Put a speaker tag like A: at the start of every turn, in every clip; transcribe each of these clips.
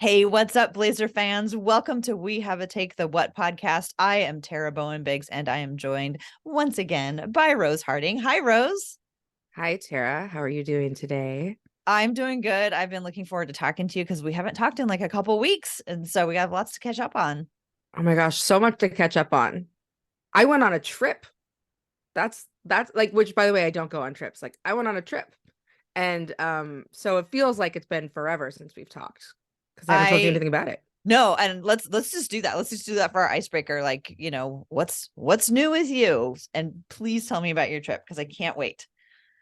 A: Hey, what's up, Blazer fans? Welcome to We Have a Take the What podcast. I am Tara Bowen Biggs, and I am joined once again by Rose Harding. Hi, Rose.
B: Hi, Tara. How are you doing today?
A: I'm doing good. I've been looking forward to talking to you because we haven't talked in like a couple weeks, and so we have lots to catch up on.
B: Oh my gosh, so much to catch up on. I went on a trip. That's like, which by the way, I don't go on trips. Like I went on a trip. And so it feels like it's been forever since we've talked because I haven't told you
A: I
B: anything about it.
A: No, and let's just do that. Let's just do that for our icebreaker. Like, what's new with you? And please tell me about your trip because I can't wait.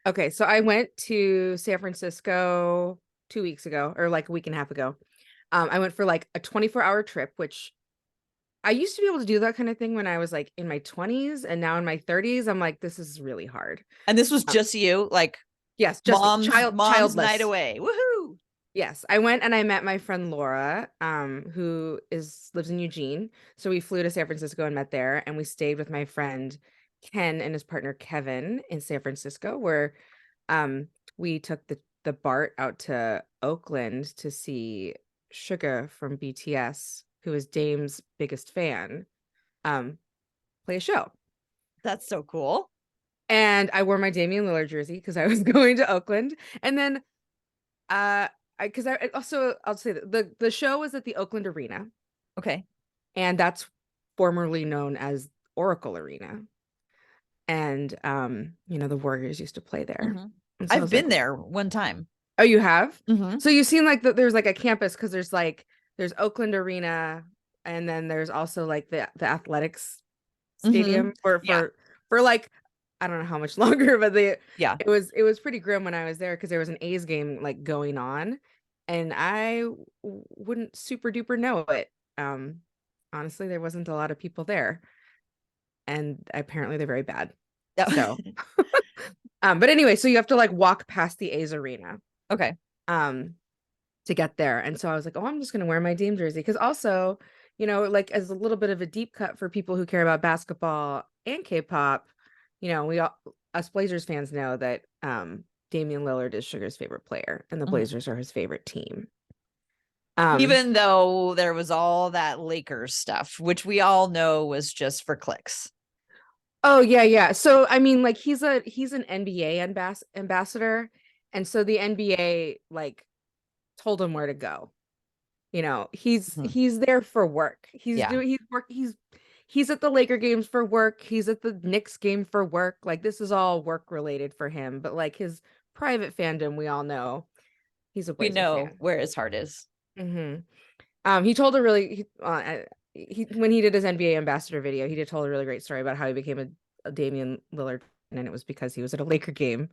B: Okay, so I went to San Francisco 2 weeks ago, or like a week and a half ago. I went for like a 24-hour trip, which I used to be able to do that kind of thing when I was like in my 20s, and now in my 30s, I'm like, this is really hard.
A: And this was
B: Um,
A: just you, like
B: yes, just me,
A: mom's night
B: childless.
A: away. Woohoo!
B: Yes, I went and I met my friend Laura, who lives in Eugene. So we flew to San Francisco and met there, and we stayed with my friend Ken and his partner Kevin in San Francisco, where um we took the BART out to Oakland to see Suga from BTS, who is Dame's biggest fan, um, play a show.
A: That's so cool.
B: And I wore my Damian Lillard jersey because I was going to Oakland. And then uh I also I'll say that the show was at the Oakland Arena,
A: Okay.
B: and that's formerly known as Oracle Arena. And the Warriors used to play there.
A: Hmm.
B: And so I
A: I've
B: was like,
A: been there one time.
B: oh, you have?
A: Hmm.
B: So you've seen like there's like a campus because there's Oakland Arena, and then there's also like the athletics
A: Hmm.
B: stadium for
A: Yeah.
B: like I don't know how much longer, but
A: Yeah.
B: it was pretty grim when I was there because there was an A's game like going on, and wouldn't super duper know it. Um, Honestly, there wasn't a lot of people there, and apparently they're very bad.
A: Yeah.
B: So, but anyway, so you have to like walk past the A's arena,
A: Okay.
B: um, to get there, and so I was like, oh, I'm just gonna wear my Dame jersey because also, like as a little bit of a deep cut for people who care about basketball and K-pop, we all us Blazers fans know that Damian Lillard is Sugar's favorite player, and the
A: Mhm.
B: Blazers are his favorite team. Um,
A: Even though there was all that Lakers stuff, which we all know was just for clicks.
B: oh yeah, yeah. So I mean, like he's an NBA ambassador, and so the NBA like told him where to go. He's
A: Mhm.
B: he's there for work.
A: Yeah.
B: He's at the Laker games for work. He's at the Knicks game for work. Like this is all work related for him. But like his private fandom, we all know he's a
A: We
B: Blazer
A: know
B: fan.
A: where his heart is.
B: Hmm. He told a really when he did his NBA ambassador video, he did told a really great story about how he became a Damian Lillard, and it was because he was at a Laker game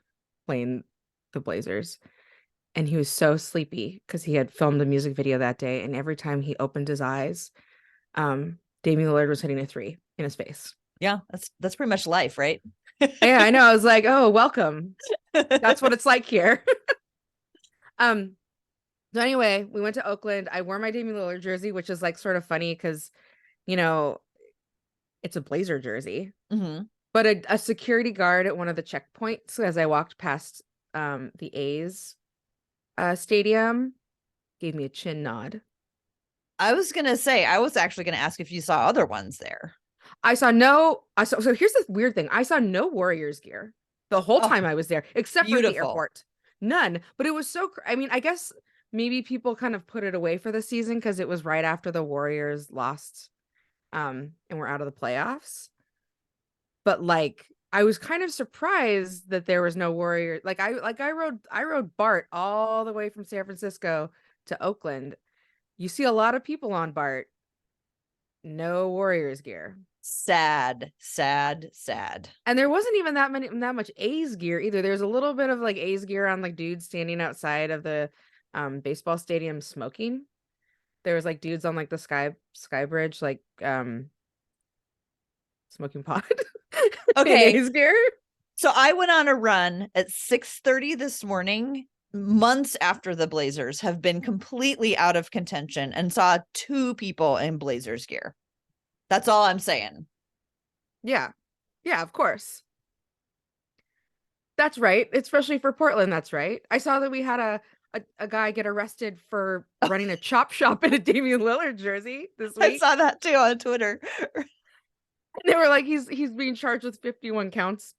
B: playing the Blazers. And he was so sleepy because he had filmed a music video that day, and every time he opened his eyes, Damian Lillard was hitting a three in his face.
A: Yeah, that's pretty much life, right?
B: Yeah, I know. I was like, oh, welcome. That's what it's like here. um, so anyway, we went to Oakland. I wore my Damian Lillard jersey, which is like sort of funny because, you know, it's a Blazer jersey.
A: Hmm.
B: But a security guard at one of the checkpoints as I walked past the A's stadium gave me a chin nod.
A: I was gonna say, I was actually gonna ask if you saw other ones there.
B: So here's the weird thing. I saw no Warriors gear the whole
A: Oh,
B: time I was there, except for at the
A: beautiful.
B: airport. None. But it was I mean, I guess maybe people kind of put it away for the season because it was right after the Warriors lost and we're out of the playoffs. But like I was kind of surprised that there was no Warrior. I rode BART all the way from San Francisco to Oakland. You see a lot of people on BART, no Warriors gear.
A: Sad, sad, sad.
B: And there wasn't even that much A's gear either. There's a little bit of like A's gear on like dudes standing outside of the baseball stadium smoking. There was like dudes on like the sky bridge like smoking pot in
A: Okay,
B: A's gear.
A: so I went on a run at 6:30 this morning, months after the Blazers have been completely out of contention, and saw two people in Blazers gear. That's all I'm saying.
B: Yeah. Yeah, of course. That's right. Especially for Portland, that's right. I saw that we had a guy get arrested for running a chop shop in a Damian Lillard jersey this
A: I
B: week.
A: saw that too on Twitter.
B: And they were like, he's being charged with 51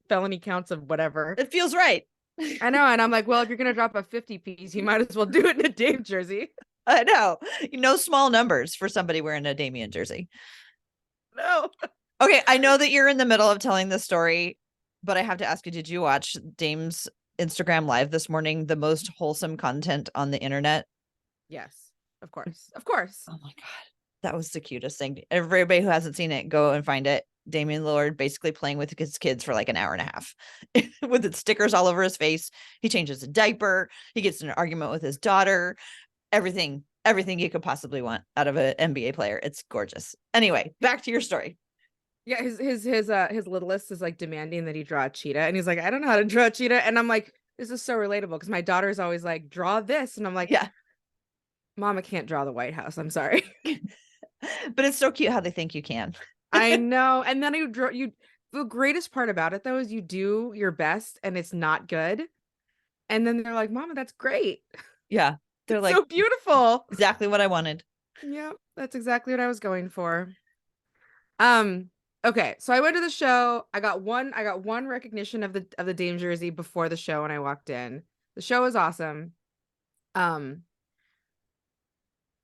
B: felony counts of whatever.
A: It feels right.
B: I know. And I'm like, well, if you're gonna drop a 50 piece, you might as well do it in a Dame jersey.
A: I know. No small numbers for somebody wearing a Damian jersey.
B: No.
A: Okay, I know that you're in the middle of telling the story, but I have to ask you, did you watch Dame's Instagram live this morning? The most wholesome content on the internet.
B: Yes, of course. Of course.
A: Oh my God. That was the cutest thing. Everybody who hasn't seen it, go and find it. Damian Lillard basically playing with his kids for like an hour and a half with its stickers all over his face. He changes a diaper. He gets in an argument with his daughter. Everything you could possibly want out of an NBA player. It's gorgeous. Anyway, back to your story.
B: Yeah, his littlest is like demanding that he draw a cheetah, and he's like, I don't know how to draw a cheetah, and I'm like, this is so relatable because my daughter's always like, draw this, and I'm like,
A: yeah,
B: Mama can't draw the White House. I'm sorry.
A: But it's so cute how they think you can.
B: I know. And then the greatest part about it though is you do your best and it's not good, and then they're like, Mama, that's great.
A: Yeah, they're like,
B: so beautiful.
A: Exactly what I wanted.
B: Yeah, that's exactly what I was going for. Okay, so I went to the show. I got one recognition of the Dame jersey before the show when I walked in. The show was awesome.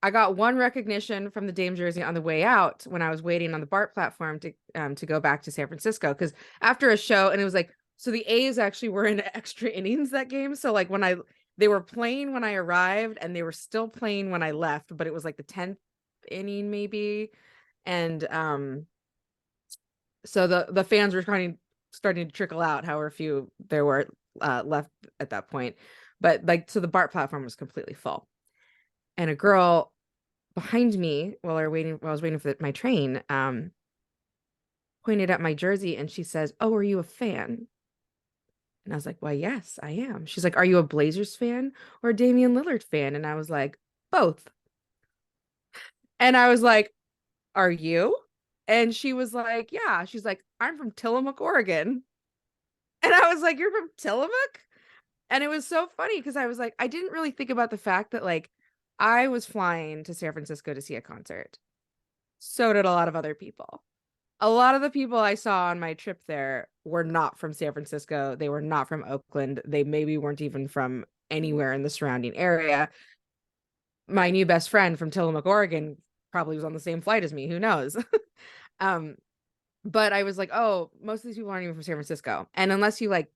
B: I got one recognition from the Dame jersey on the way out when I was waiting on the BART platform to go back to San Francisco, because after a show, and it was like, so the A's actually were in extra innings that game. So like they were playing when I arrived and they were still playing when I left, but it was like the 10th inning maybe. And so the fans were starting to trickle out, however few there were left at that point. But like, so the BART platform was completely full. And a girl behind me while I was waiting for my train, pointed at my jersey and she says, "Oh, are you a fan?" And I was like, "Why, yes, I am." She's like, "Are you a Blazers fan or a Damian Lillard fan?" And I was like, "Both." And I was like, "Are you?" And she was like, "Yeah." She's like, "I'm from Tillamook, Oregon." And I was like, "You're from Tillamook?" And it was so funny because I was like, I didn't really think about the fact that like I was flying to San Francisco to see a concert. So did a lot of other people. A lot of the people I saw on my trip there were not from San Francisco. They were not from Oakland. They maybe weren't even from anywhere in the surrounding area. My new best friend from Tillamook, Oregon probably was on the same flight as me. Who knows? But I was like, oh, most of these people aren't even from San Francisco. And unless you like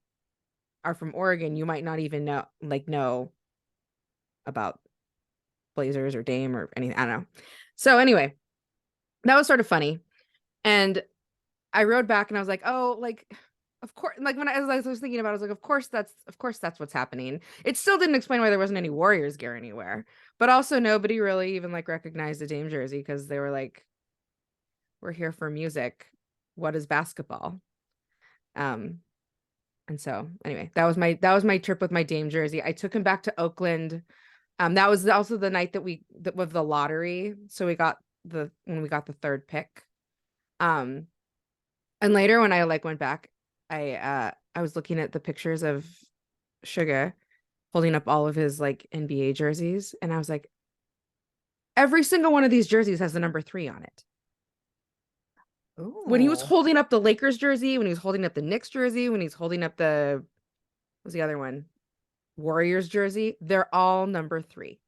B: are from Oregon, you might not even know about Blazers or Dame or anything. I don't know. So anyway, that was sort of funny. And I rode back and I was like, oh, like, of course, like when I was thinking about it, I was like, of course that's what's happening. It still didn't explain why there wasn't any Warriors gear anywhere. But also nobody really even like recognized the Dame jersey because they were like, we're here for music. What is basketball? And so anyway, that was my trip with my Dame jersey. I took him back to Oakland. That was also the night that with the lottery. So when we got the third pick. And later when I like went back, I was looking at the pictures of Suga holding up all of his like NBA jerseys, and I was like, every single one of these jerseys has the number 3 on it.
A: Ooh.
B: When he was holding up the Lakers jersey, when he was holding up the Knicks jersey, when he's holding up what was the other one? Warriors jersey, they're all number 3.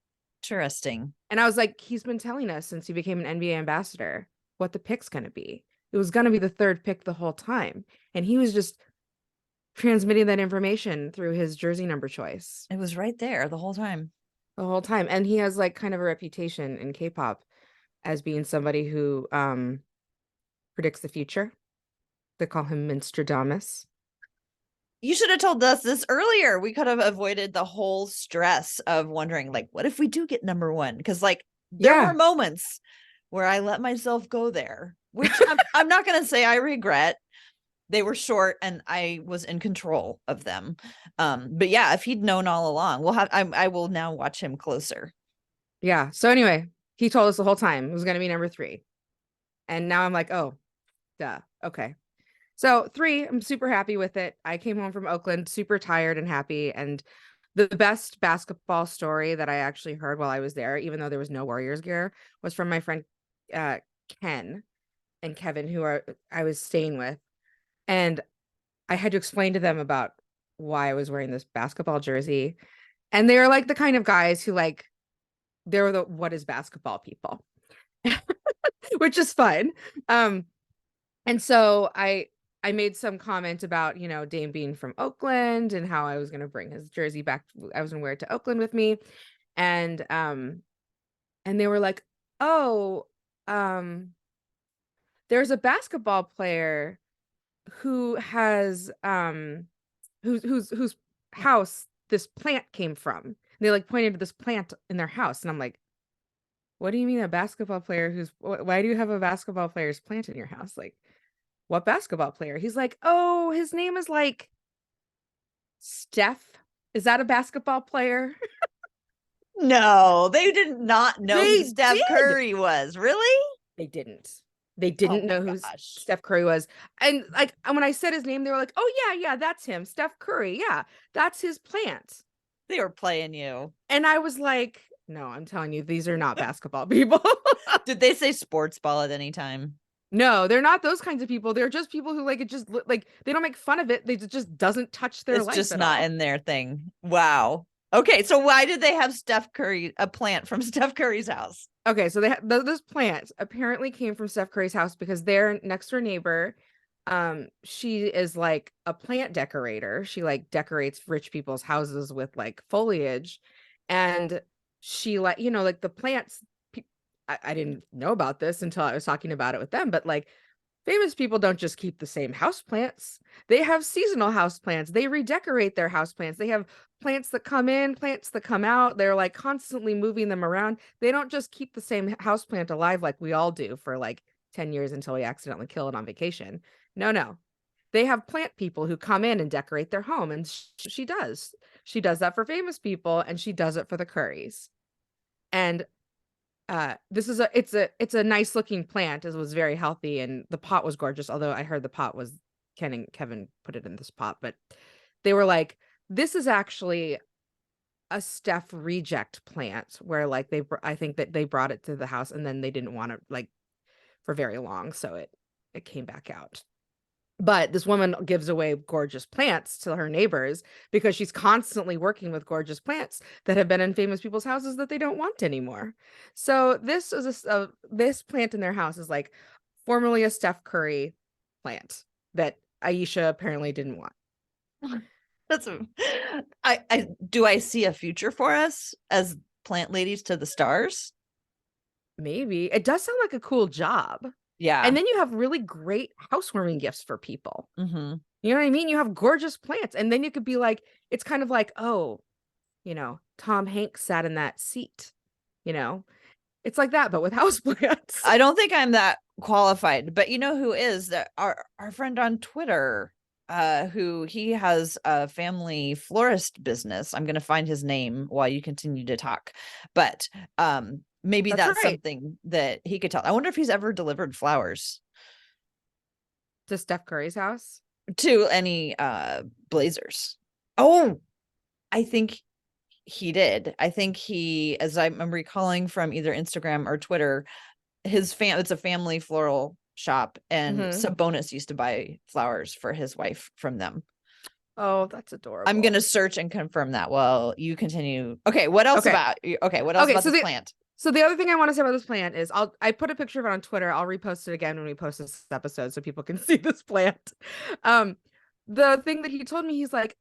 A: Interesting.
B: And I was like, he's been telling us since he became an NBA ambassador what the pick's going to be. It was going to be the 3rd pick the whole time. And he was just transmitting that information through his jersey number choice.
A: It was right there the whole time.
B: The whole time. And he has like kind of a reputation in K-pop as being somebody who predicts the future. They call him Minstradamus.
A: You should have told us this earlier. We could have avoided the whole stress of wondering, like, what if we do get number 1? Because like there were moments where I let myself go there, which I'm not going to say I regret. They were short and I was in control of them. But yeah, if he'd known all along, I will now watch him closer.
B: Yeah. So anyway, he told us the whole time it was going to be number 3. And now I'm like, oh, duh. Okay. So 3, I'm super happy with it. I came home from Oakland super tired and happy. And The best basketball story that I actually heard while I was there, even though there was no Warriors gear, was from my friend Ken and Kevin, who I was staying with. And I had to explain to them about why I was wearing this basketball jersey. And they were like the kind of guys who like, they were the what is basketball people, which is fun. And so I made some comment about, you know, Dame being from Oakland and how I was going to bring his jersey back. I was going to wear it to Oakland with me. And they were like, "Oh, there's a basketball player who has whose house this plant came from." And they like pointed to this plant in their house, and I'm like, "What do you mean a basketball player why do you have a basketball player's plant in your house? Like, what basketball player?" He's like, "Oh, his name is like Steph. Is that a basketball player?"
A: No, they did not know who
B: They
A: Steph
B: did.
A: Curry was. Really?
B: They didn't. They
A: Oh
B: didn't
A: my
B: know who
A: gosh.
B: Steph Curry was. And like when I said his name, they were like, "Oh yeah, that's him, Steph Curry. Yeah, that's his plant."
A: They were playing you.
B: And I was like, "No, I'm telling you, these are not basketball people."
A: Did they say sports ball at any time?
B: No, they're not those kinds of people. They're just people who like it just like they don't make fun of it. They just doesn't touch their
A: It's
B: life
A: just
B: at
A: not
B: all.
A: in their thing. Wow. Okay, so why did they have Steph Curry, a plant from Steph Curry's house?
B: Okay, so this plant apparently came from Steph Curry's house because their next door neighbor, she is like a plant decorator. She like decorates rich people's houses with like foliage, and she like like the plants. I didn't know about this until I was talking about it with them, but like famous people don't just keep the same house plants. They have seasonal house plants. They redecorate their house plants. They have plants that come in, plants that come out. They're like constantly moving them around. They don't just keep the same house plant alive like we all do for like 10 years until we accidentally kill it on vacation. No, no. They have plant people who come in and decorate their home, and she does. She does that for famous people, and she does it for the Currys. And this is it's a nice looking plant. It was very healthy, and the pot was gorgeous, although I heard the pot was Ken and Kevin put it in this pot, but they were like, this is actually a Steph reject plant where like I think that they brought it to the house and then they didn't want it like for very long, so it came back out. But this woman gives away gorgeous plants to her neighbors because she's constantly working with gorgeous plants that have been in famous people's houses that they don't want anymore. So this is this plant in their house is like formerly a Steph Curry plant that Aisha apparently didn't want.
A: That's I do I see a future for us as plant ladies to the stars?
B: Maybe. It does sound like a cool job.
A: Yeah.
B: And then you have really great housewarming gifts for people.
A: Mm-hmm.
B: You know what I mean? You have gorgeous plants. And then you could be like, it's kind of like, oh, Tom Hanks sat in that seat, it's like that, but with houseplants.
A: I don't think I'm that qualified, but you know who is that our friend on Twitter, who he has a family florist business. I'm gonna find his name while you continue to talk. But maybe that's
B: right.
A: something that he could tell. I wonder if he's ever delivered flowers
B: To Steph Curry's house?
A: to any Blazers. Oh, I think he did. I think he, as I'm recalling from either Instagram or Twitter, it's a family floral shop, and Sabonis used to buy flowers for his wife from them.
B: Oh, that's adorable.
A: I'm gonna search and confirm that while you continue. Okay, what else about this plant?
B: So the other thing I want to say about this plant is I put a picture of it on Twitter. I'll repost it again when we post this episode so people can see this plant. The thing that he told me, he's like,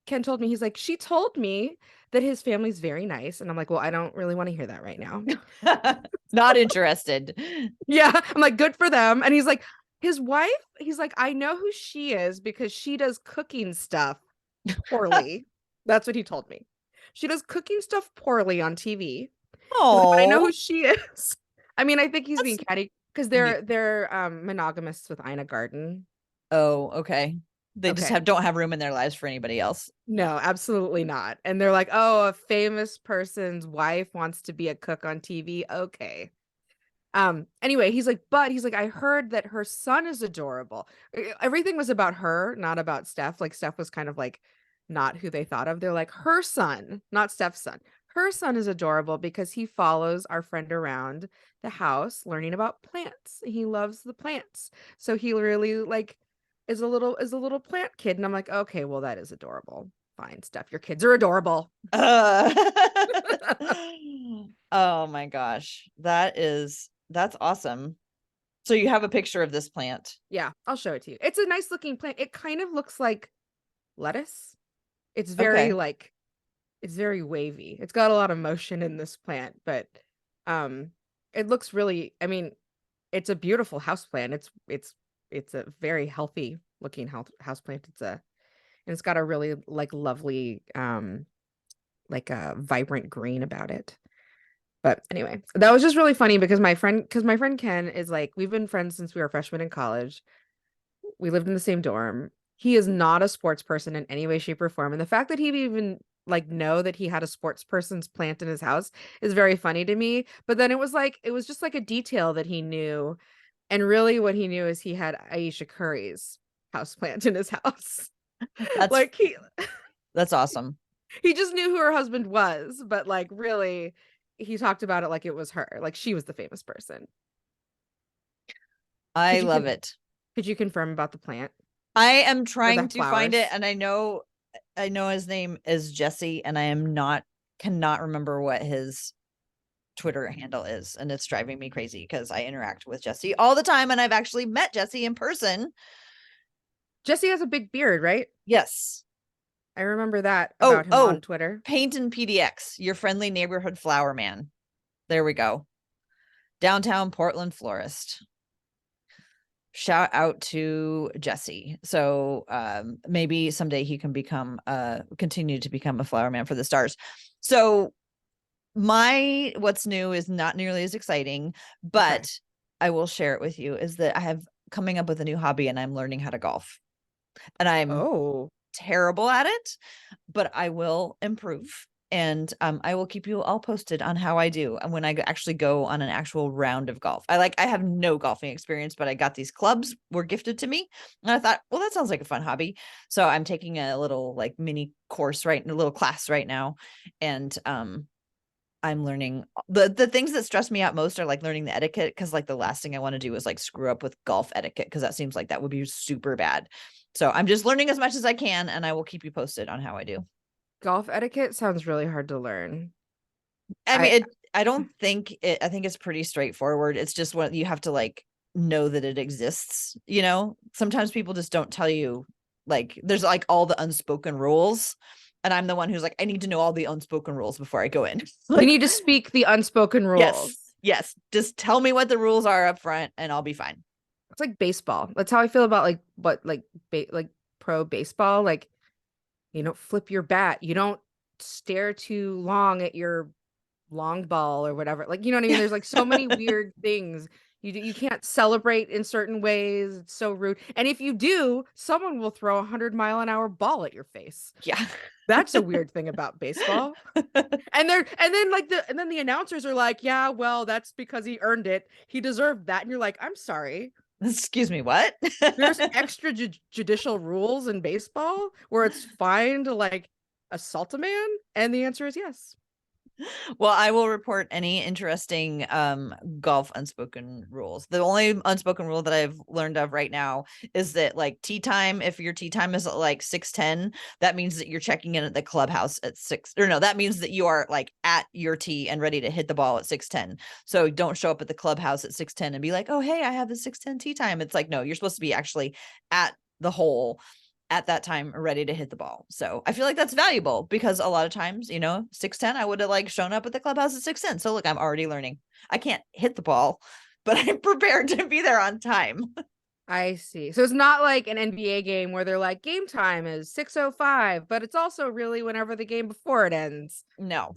B: Ken told me, he's like, she told me that his family's very nice. And I'm like, well, I don't really want to hear that right now.
A: Not interested.
B: Yeah. I'm like, good for them. And he's like, his wife, he's like, I know who she is because she does cooking stuff poorly. That's what he told me. She does cooking stuff poorly on TV.
A: Oh,
B: I know who she is. I mean, I think he's being catty because they're monogamous with Ina Garten.
A: Oh, okay. They just don't have room in their lives for anybody else.
B: No, absolutely not. And they're like, oh, a famous person's wife wants to be a cook on TV. Okay. Anyway, he's like, I heard that her son is adorable. Everything was about her, not about Steph. Like Steph was kind of like not who they thought of. They're like, her son, not Steph's son. Her son is adorable because he follows our friend around the house learning about plants. He loves the plants. So he really like is a little plant kid. And I'm like, okay, well, that is adorable. Fine, Steph. Your kids are adorable.
A: Uh, oh my gosh. That's awesome. So you have a picture of this plant.
B: Yeah, I'll show it to you. It's a nice looking plant. It kind of looks like lettuce. It's
A: Okay.
B: it's very wavy. It's got a lot of motion in this plant, but it looks really, I mean, it's a beautiful house plant. It's a very healthy looking house plant. And it's got a really like lovely like a vibrant green about it. But anyway, that was just really funny because my friend Ken is like, we've been friends since we were freshmen in college. We lived in the same dorm. He is not a sports person in any way, shape, or form. And the fact that he even like know that he had a sports person's plant in his house is very funny to me. But then it was just like a detail that he knew. And really what he knew is he had Aisha Curry's house plant in his house.
A: That's
B: Like
A: that's awesome.
B: he just knew who her husband was, but like really he talked about it like it was her, like she was the famous person.
A: I
B: Could you
A: love it.
B: could you confirm about the plant
A: I am
B: or
A: trying
B: the
A: to find it,
B: flowers?
A: and I know his name is Jesse, and cannot remember what his Twitter handle is, and it's driving me crazy because I interact with Jesse all the time, and I've actually met Jesse in person.
B: Jesse has a big beard, right?
A: Yes.
B: I remember that about him on Twitter.
A: Paint and PDX, your friendly neighborhood flower man. There we go. Downtown Portland florist. Shout out to Jesse. So maybe someday he can continue to become a flower man for the Stars. So my what's new is not nearly as exciting, but okay, I will share it with you, is that I have coming up with a new hobby, and I'm learning how to golf. And I'm terrible at it, but I will improve. And I will keep you all posted on how I do and when I actually go on an actual round of golf. I have no golfing experience, but I got these clubs were gifted to me, and I thought, well, that sounds like a fun hobby. So I'm taking a little like mini course a little class right now, and I'm learning the things that stress me out most are like learning the etiquette, because like the last thing I want to do is like screw up with golf etiquette, because that seems like that would be super bad. So I'm just learning as much as I can, and I will keep you posted on how I do.
B: Golf etiquette sounds really hard to learn.
A: I mean, I don't think it, I think it's pretty straightforward. It's just what you have to like know that it exists. You know, sometimes people just don't tell you, like, there's like all the unspoken rules. And I'm the one who's like, I need to know all the unspoken rules before I go in.
B: Like, you need to speak the unspoken rules.
A: Yes. Just tell me what the rules are up front and I'll be fine.
B: It's like baseball. That's how I feel about like pro baseball. Like, you don't flip your bat. You don't stare too long at your long ball or whatever. Like, you know what I mean? There's like so many weird things. You can't celebrate in certain ways. It's so rude. And if you do, someone will throw 100-mile-an-hour ball at your face.
A: Yeah.
B: That's a weird thing about baseball. And then the announcers are like, yeah, well, that's because he earned it. He deserved that. And you're like, I'm sorry.
A: Excuse me, what?
B: There's extra judicial rules in baseball where it's fine to like assault a man? And the answer is yes.
A: Well, I will report any interesting golf unspoken rules. The only unspoken rule that I've learned of right now is that like tee time, if your tee time is at like 6:10, that means that you're checking in at the clubhouse at 6, or no, that means that you are like at your tee and ready to hit the ball at 6:10. So don't show up at the clubhouse at 6:10 and be like, oh, hey, I have the 6:10 tee time. It's like, no, you're supposed to be actually at the hole at that time ready to hit the ball. So I feel like that's valuable, because a lot of times, 6:10, I would have like shown up at the clubhouse at 6:10. So look, I'm already learning. I can't hit the ball, but I'm prepared to be there on time.
B: I see. So it's not like an NBA game where they're like, game time is 6:05, but it's also really whenever the game before it ends.
A: No.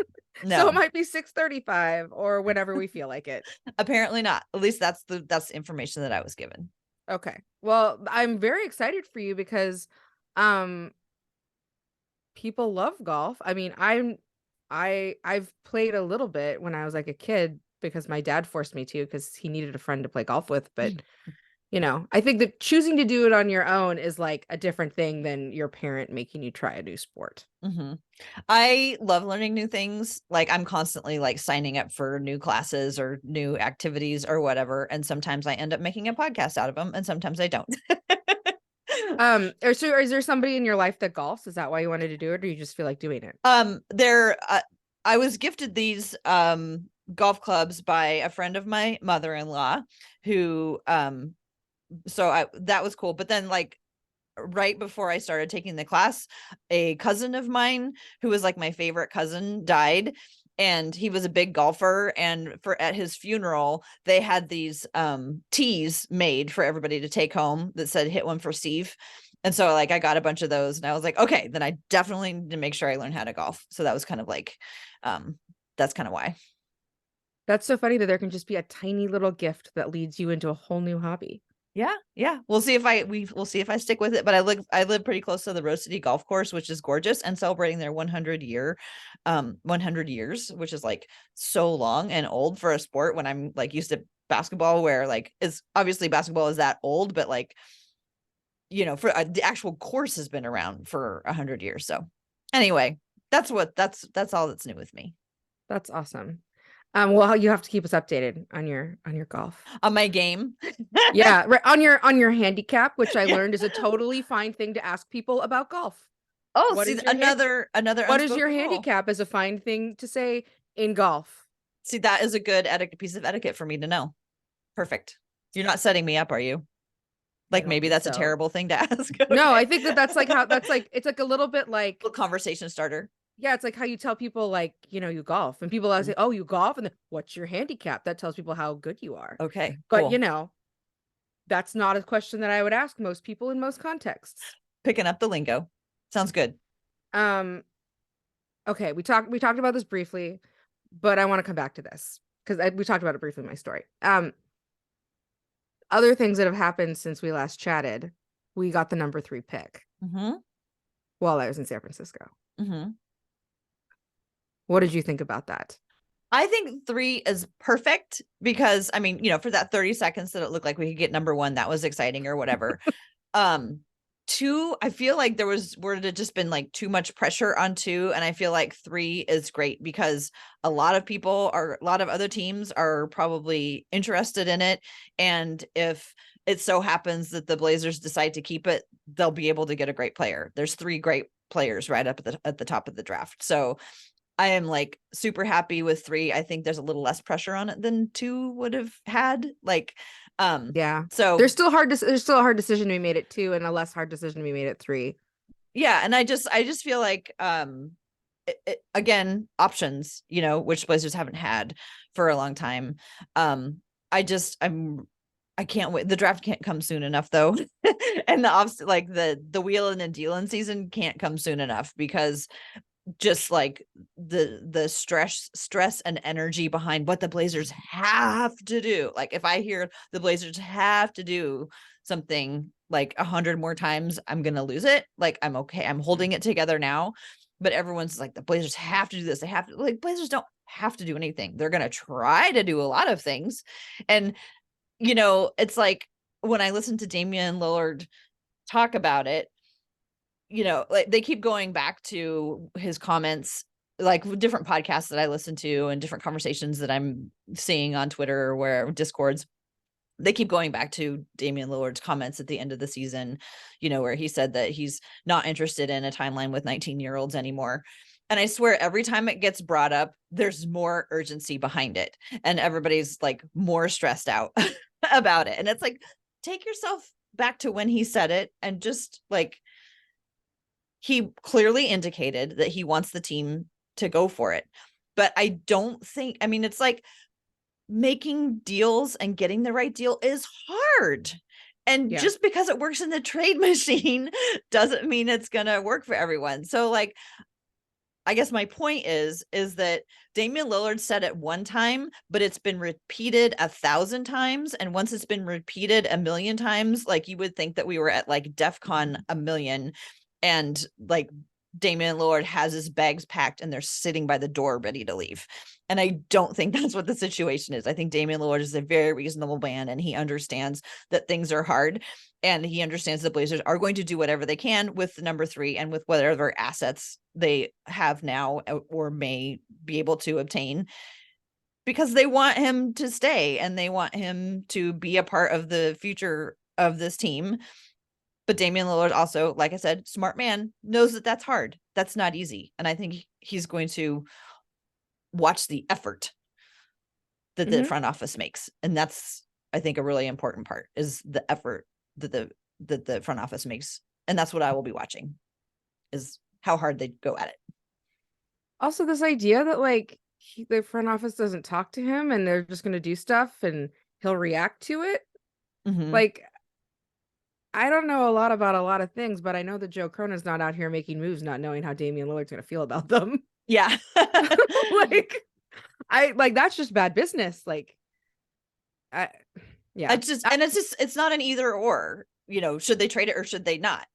B: So it might be 6:35 or whenever we feel like it.
A: Apparently not. At least that's the information that I was given.
B: Okay. Well, I'm very excited for you because people love golf. I mean, I've played a little bit when I was like a kid because my dad forced me to, because he needed a friend to play golf with, but You know, I think that choosing to do it on your own is like a different thing than your parent making you try a new sport.
A: Mm-hmm. I love learning new things. Like I'm constantly like signing up for new classes or new activities or whatever. And sometimes I end up making a podcast out of them and sometimes I don't.
B: Or is there somebody in your life that golfs? Is that why you wanted to do it, or you just feel like doing it?
A: I was gifted these golf clubs by a friend of my mother-in-law who so that was cool. But then like right before I started taking the class, a cousin of mine who was like my favorite cousin died, and he was a big golfer, and at his funeral they had these tees made for everybody to take home that said hit one for Steve. And so like I got a bunch of those and I was like, okay, then I definitely need to make sure I learn how to golf. So that was kind of like that's kind of why.
B: That's so funny that there can just be a tiny little gift that leads you into a whole new hobby.
A: Yeah. We'll see if we'll see if I stick with it. But I live pretty close to the Rose City Golf Course, which is gorgeous, and celebrating their 100 years, which is like so long and old for a sport when I'm like used to basketball, where like is obviously basketball is that old, but like, you know, for the actual course has been around for 100 years. So anyway, that's all that's new with me.
B: That's awesome. Well, you have to keep us updated on your golf.
A: On my game.
B: Yeah, right, on your handicap, which I
A: Yeah.
B: learned is a totally fine thing to ask people about golf.
A: Oh,
B: What
A: see,
B: is your
A: another
B: what is your
A: unspoken rule.
B: handicap is a fine thing to say in golf.
A: See, that is a good piece of etiquette for me to know. Perfect. You're not setting me up, are you?
B: I
A: Like
B: don't
A: maybe
B: think
A: that's a
B: so.
A: terrible thing to ask.
B: No,
A: Okay.
B: I think that's like how that's like it's like a little bit like
A: Little conversation starter.
B: yeah, it's like how you tell people like, you know, you golf and people always say, "Oh, you golf?" and then what's your handicap? That tells people how good you are.
A: Okay,
B: But,
A: cool.
B: you know, that's not a question that I would ask most people in most contexts.
A: Picking up the lingo. Sounds good.
B: Um okay, we talked about this briefly, but I want to come back to this because we talked about it briefly in my story. Other things that have happened since we last chatted, we got the number 3 pick
A: Mm-hmm.
B: while I was in San Francisco.
A: Mm-hmm.
B: What did you think about that?
A: I think 3 is perfect because I mean, you know, for that 30 seconds that it looked like we could get number 1, that was exciting or whatever. 2, I feel like there would have just been like too much pressure on 2, and I feel like 3 is great because a lot of other teams are probably interested in it, and if it so happens that the Blazers decide to keep it, they'll be able to get a great player. There's 3 great players right up at the top of the draft. So I am like super happy with 3. I think there's a little less pressure on it than 2 would have had. Like,
B: Yeah.
A: so
B: There's still a hard decision to be made at 2 and a less hard decision to be made at 3.
A: yeah, and I just feel like again, options, you know, which Blazers haven't had for a long time. I can't wait. The draft can't come soon enough though. And like the wheeling and dealing season can't come soon enough because just like the stress and energy behind what the Blazers have to do. Like if I hear the Blazers have to do something like 100 more times, I'm gonna lose it. Like I'm okay. I'm holding it together now, but everyone's like the Blazers have to do this. They have to, like, Blazers don't have to do anything. They're gonna try to do a lot of things. And you know, it's like when I listen to Damian Lillard talk about it, you know, like they keep going back to his comments, like different podcasts that I listen to and different conversations that I'm seeing on Twitter or where Discords. They keep going back to Damian Lillard's comments at the end of the season, you know, where he said that he's not interested in a timeline with 19-year-olds anymore. And I swear every time it gets brought up, there's more urgency behind it. And everybody's like more stressed out about it. And it's like, take yourself back to when he said it and just like, he clearly indicated that he wants the team to go for it. But I don't think, I mean, it's like making deals and getting the right deal is hard. And
B: Yeah.
A: just because it works in the trade machine doesn't mean it's going to work for everyone. So like, I guess my point is that Damian Lillard said it one time, but it's been repeated 1,000 times. And once it's been repeated 1,000,000 times, like you would think that we were at like DEF CON 1,000,000 and like Damian Lillard has his bags packed and they're sitting by the door ready to leave. And I don't think that's what the situation is. I think Damian Lillard is a very reasonable man, and he understands that things are hard, and he understands the Blazers are going to do whatever they can with the number 3 and with whatever assets they have now or may be able to obtain, because they want him to stay and they want him to be a part of the future of this team. But Damian Lillard also, like I said, smart man, knows that that's hard. That's not easy. And I think he's going to watch the effort that the front office makes. And that's, I think, a really important part, is the effort that the front office makes. And that's what I will be watching, is how hard they go at it.
B: Also, this idea that like the front office doesn't talk to him and they're just going to do stuff and he'll react to it. Like, I don't know a lot about a lot of things, but I know that Joe Cronin's not out here making moves not knowing how Damian Lillard's going to feel about them.
A: Yeah.
B: Like that's just bad business. Like, yeah.
A: It's not an either or, should they trade it or should they not?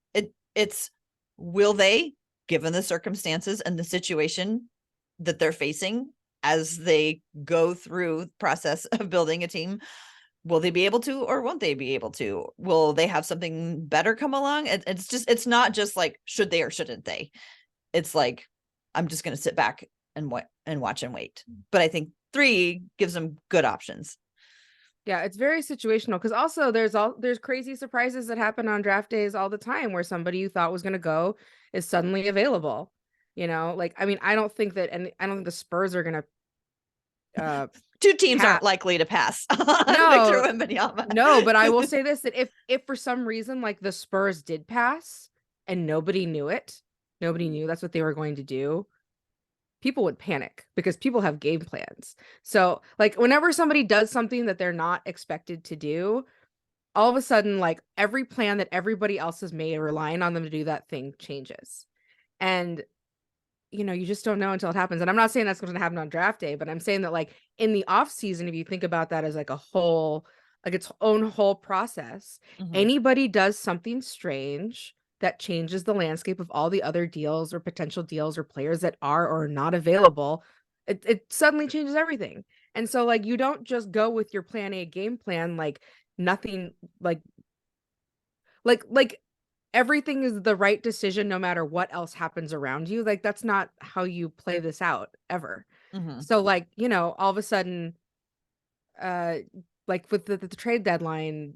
A: It's will they, given the circumstances and the situation that they're facing as they go through the process of building a team, will they be able to, or won't they be able to? Will they have something better come along? It's not just like, should they or shouldn't they? It's like, I'm just going to sit back and watch and wait. But I think 3 gives them good options.
B: Yeah, it's very situational, because also there's crazy surprises that happen on draft days all the time where somebody you thought was going to go is suddenly available. Like, I mean, I don't think the Spurs are going to
A: 2 teams aren't likely to pass on Victor Wembanyama.
B: No, but I will say this, that if for some reason like the Spurs did pass and nobody knew that's what they were going to do, people would panic because people have game plans. So like whenever somebody does something that they're not expected to do, all of a sudden like every plan that everybody else has made relying on them to do that thing changes. And you just don't know until it happens. And I'm not saying that's going to happen on draft day, but I'm saying that like in the off season, if you think about that as like a whole, like its own whole process, anybody does something strange that changes the landscape of all the other deals or potential deals or players that are or are not available, it suddenly changes everything. And so like, you don't just go with your plan A game plan, like nothing, like everything is the right decision no matter what else happens around you. Like that's not how you play this out ever. So like, all of a sudden, like with the trade deadline,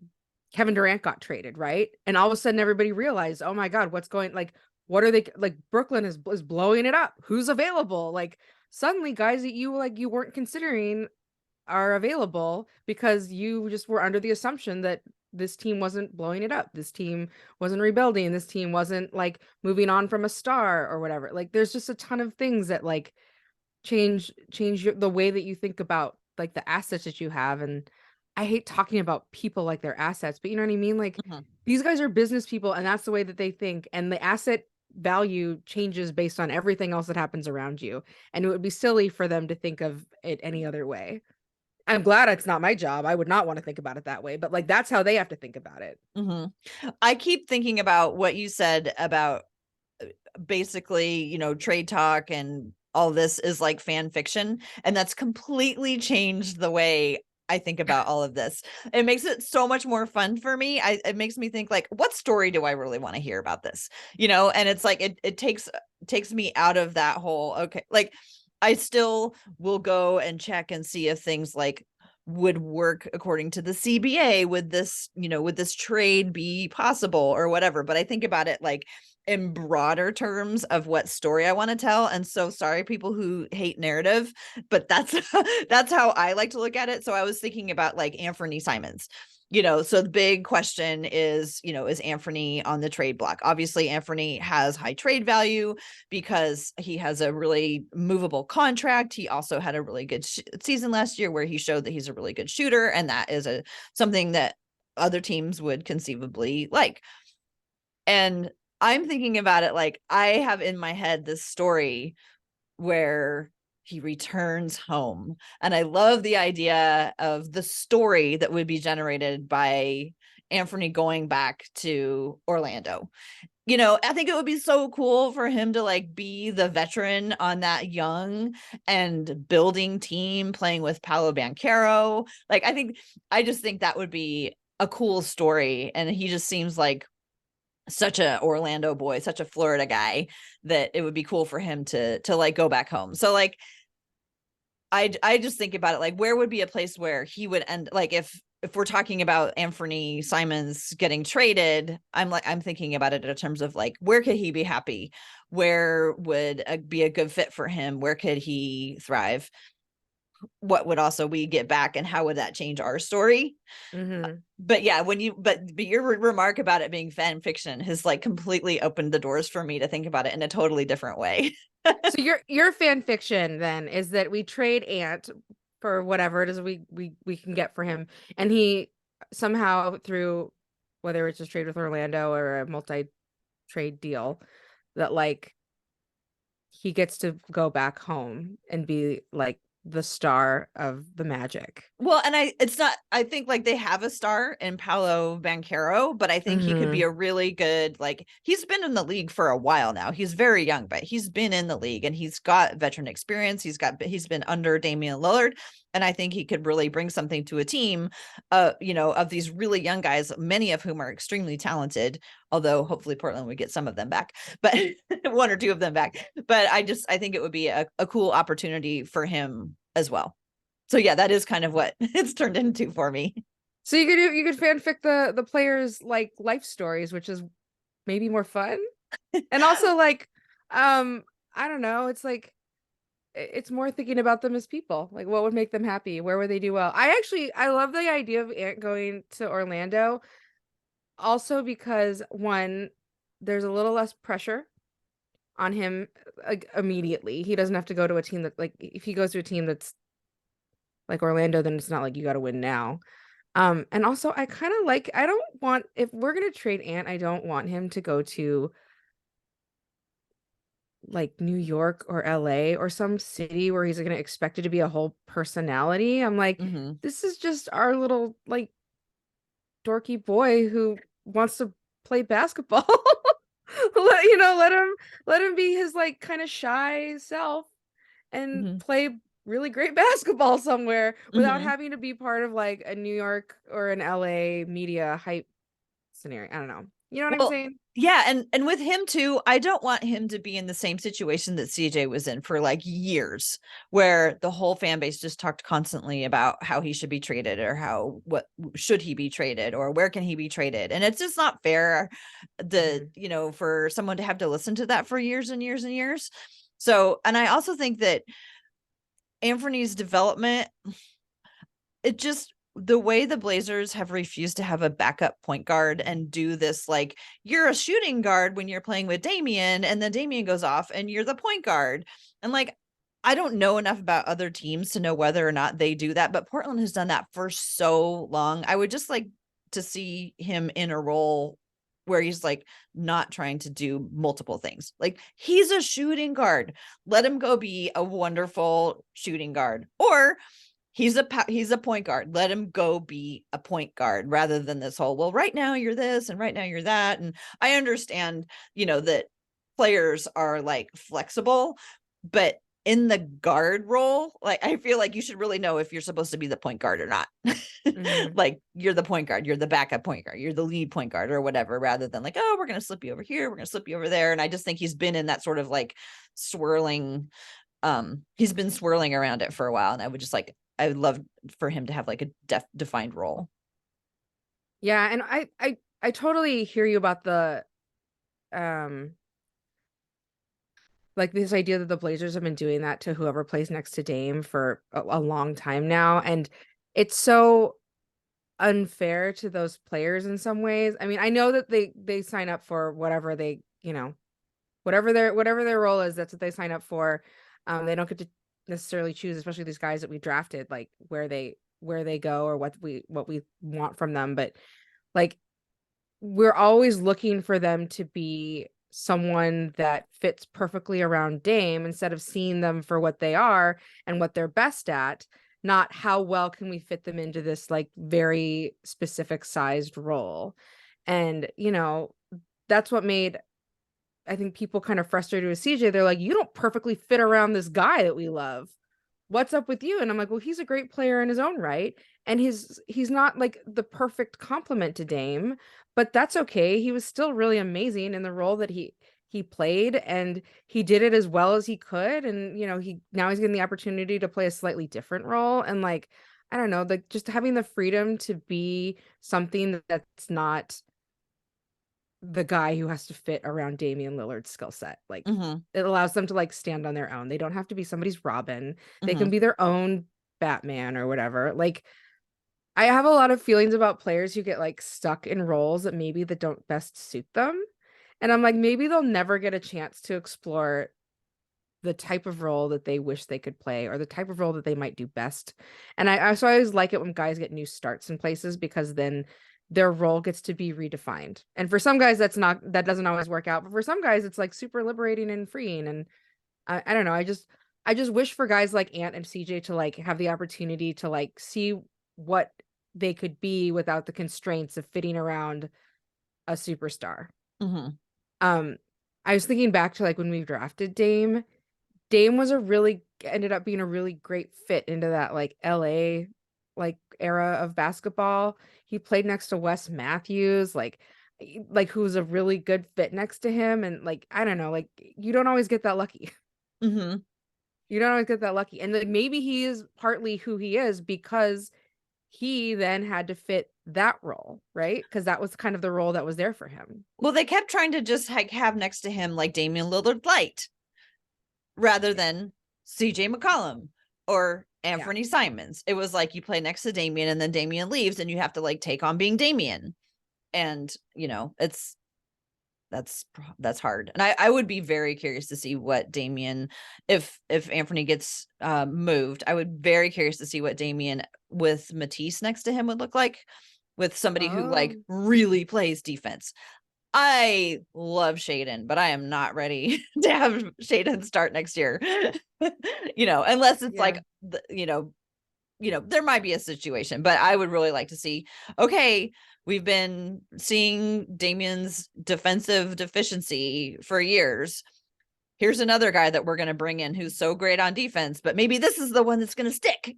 B: Kevin Durant got traded, right? And all of a sudden everybody realized, oh my God, what are they like? Brooklyn is blowing it up. Who's available? Like suddenly guys that you weren't considering are available because you just were under the assumption that this team wasn't blowing it up. This team wasn't rebuilding. This team wasn't like moving on from a star or whatever. Like there's just a ton of things that like change the way that you think about like the assets that you have. And I hate talking about people like their assets, but you know what I mean? Like these guys are business people and that's the way that they think. And the asset value changes based on everything else that happens around you. And it would be silly for them to think of it any other way. I'm glad it's not my job. I would not want to think about it that way, but like, that's how they have to think about it.
A: I keep thinking about what you said about basically, trade talk and all this is like fan fiction. And that's completely changed the way I think about all of this. It makes it so much more fun for me. It makes me think like, what story do I really want to hear about this? And it's like, it takes me out of that whole, okay, like I still will go and check and see if things like would work according to the CBA. Would this trade be possible or whatever? But I think about it like in broader terms of what story I want to tell. And so sorry, people who hate narrative, but that's how I like to look at it. So I was thinking about like Anfernee Simons. So the big question is, is Anfernee on the trade block? Obviously, Anfernee has high trade value because he has a really movable contract. He also had a really good season last year where he showed that he's a really good shooter. And that is something that other teams would conceivably like. And I'm thinking about it like I have in my head this story where he returns home. And I love the idea of the story that would be generated by Anfernee going back to Orlando. you know, I think it would be so cool for him to like be the veteran on that young and building team playing with Paolo Banchero. Like, I just think that would be a cool story. And he just seems like such a Orlando boy, such a Florida guy, that it would be cool for him to like go back home. So like, I just think about it like, where would be a place where he would end, like if we're talking about Anfernee Simons getting traded, I'm thinking about it in terms of like, where could he be happy? Where would be a good fit for him? Where could he thrive? What would also we get back, and how would that change our story? But yeah, but your remark about it being fan fiction has like completely opened the doors for me to think about it in a totally different way.
B: So your fan fiction then is that we trade Ant for whatever it is we can get for him, and he somehow, through whether it's just trade with Orlando or a multi-trade deal, that like he gets to go back home and be like the star of the Magic.
A: Well, and I think like they have a star in Paolo Banchero, but I think he could be a really good, like, he's been in the league for a while now. He's very young, but he's been in the league and he's got veteran experience. He's been under Damian Lillard. And I think he could really bring something to a team, you know, of these really young guys, many of whom are extremely talented, although hopefully Portland would get some of them back, but one or two of them back. But I think it would be a cool opportunity for him as well. So yeah, that is kind of what it's turned into for me.
B: So you could fanfic the players like life stories, which is maybe more fun. And also like I don't know, it's like it's more thinking about them as people. Like, what would make them happy? Where would they do well? I love the idea of Ant going to Orlando, also because one, there's a little less pressure on him immediately. He doesn't have to go to a team that, like, if he goes to a team that's like Orlando, then it's not like you got to win now. And also I kind of like, I don't want, if we're gonna trade Ant, I don't want him to go to like New York or LA or some city where he's going to expect it to be a whole personality. I'm like, this is just our little like dorky boy who wants to play basketball. Let him be his like kind of shy self and play really great basketball somewhere without having to be part of like a New York or an LA media hype scenario. I don't know. You know what I'm saying?
A: Yeah, and with him too, I don't want him to be in the same situation that CJ was in for like years, where the whole fan base just talked constantly about how he should be traded, or what should he be traded, or where can he be traded. And it's just not fair you know, for someone to have to listen to that for years and years and years. So, and I also think that Anfernee's development, it just, the way the Blazers have refused to have a backup point guard and do this, like, you're a shooting guard when you're playing with Damian, and then Damian goes off and you're the point guard. And like, I don't know enough about other teams to know whether or not they do that, but Portland has done that for so long. I would just like to see him in a role where he's like not trying to do multiple things. Like, he's a shooting guard. Let him go be a wonderful shooting guard. Or he's a point guard. Let him go be a point guard, rather than this whole, well, right now you're this and right now you're that. And I understand, you know, that players are like flexible, but in the guard role, like, I feel like you should really know if you're supposed to be the point guard or not. Like, you're the point guard, you're the backup point guard, you're the lead point guard or whatever, rather than like, oh, we're going to slip you over here, we're going to slip you over there. And I just think he's been in that sort of like swirling, he's been swirling around it for a while. And I would love for him to have like a defined role.
B: Yeah, and I totally hear you about the like this idea that the Blazers have been doing that to whoever plays next to Dame for a long time now, and it's so unfair to those players in some ways. I mean, I know that they sign up for whatever they, you know, whatever their role is, that's what they sign up for. They don't get to necessarily choose, especially these guys that we drafted, like where they go or what we want from them. But like, we're always looking for them to be someone that fits perfectly around Dame, instead of seeing them for what they are and what they're best at, not how well can we fit them into this like very specific sized role. And, you know, that's what made I think people kind of frustrated with CJ. They're like, you don't perfectly fit around this guy that we love. What's up with you? And I'm like, well, he's a great player in his own right. And he's not like the perfect complement to Dame, but that's okay. He was still really amazing in the role that he played, and he did it as well as he could. And now he's getting the opportunity to play a slightly different role. And like, I don't know, like just having the freedom to be something that's not the guy who has to fit around Damian Lillard's skill set. Like it allows them to like stand on their own. They don't have to be somebody's Robin. They can be their own Batman or whatever. Like I have a lot of feelings about players who get like stuck in roles that don't best suit them. And I'm like, maybe they'll never get a chance to explore the type of role that they wish they could play, or the type of role that they might do best. And I always like it when guys get new starts in places, because then their role gets to be redefined. And for some guys that doesn't always work out, but for some guys it's like super liberating and freeing. And I don't know, I just wish for guys like Ant and CJ to like have the opportunity to like see what they could be without the constraints of fitting around a superstar. I was thinking back to like when we drafted Dame ended up being a really great fit into that like LA like era of basketball. He played next to Wes Matthews, like who was a really good fit next to him. And like, I don't know, like you don't always get that lucky. You don't always get that lucky. And like maybe he is partly who he is because he then had to fit that role, right? Because that was kind of the role that was there for him.
A: Well, they kept trying to just like have next to him like Damian Lillard light, rather than CJ McCollum or Anfernee Simons. It was like you play next to Damian, and then Damian leaves, and you have to like take on being Damian. And that's hard. And I would be very curious to see what Damian, if Anfernee gets moved, I would very curious to see what Damian with Matisse next to him would look like, with somebody who like really plays defense. I love Shaden, but I am not ready to have Shaden start next year. Unless it's like there might be a situation, but I would really like to see, okay, we've been seeing Damian's defensive deficiency for years. Here's another guy that we're going to bring in who's so great on defense, but maybe this is the one that's going to stick,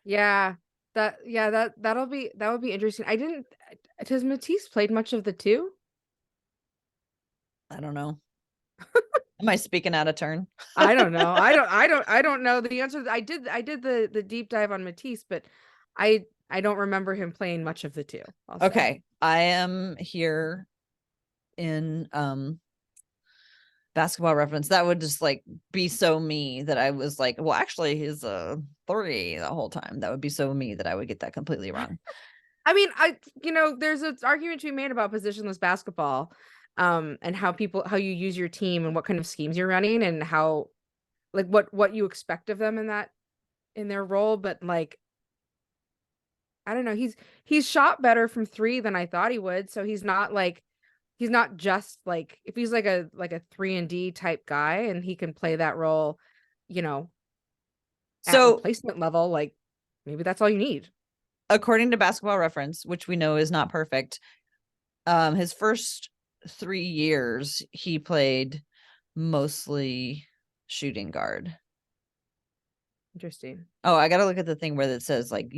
B: Yeah. That would be interesting. Has Matisse played much of the two?
A: I don't know. Am I speaking out of turn?
B: I don't know. I don't know the answer. I did the deep dive on Matisse, but I don't remember him playing much of the two.
A: Okay. I am here in Basketball Reference. That would just like be so me that I was like, well, actually he's a 3 the whole time. That would be so me that I would get that completely wrong.
B: I mean, there's an argument to be made about positionless basketball, and how you use your team and what kind of schemes you're running, and how like what you expect of them in their role. But like, I don't know, he's shot better from 3 than I thought he would. So he's not just like, if he's like a 3-and-D type guy and he can play that role, at replacement level, like maybe that's all you need.
A: According to Basketball Reference, which we know is not perfect, his first 3 years he played mostly shooting guard.
B: Interesting.
A: Oh, I gotta look at the thing where it says like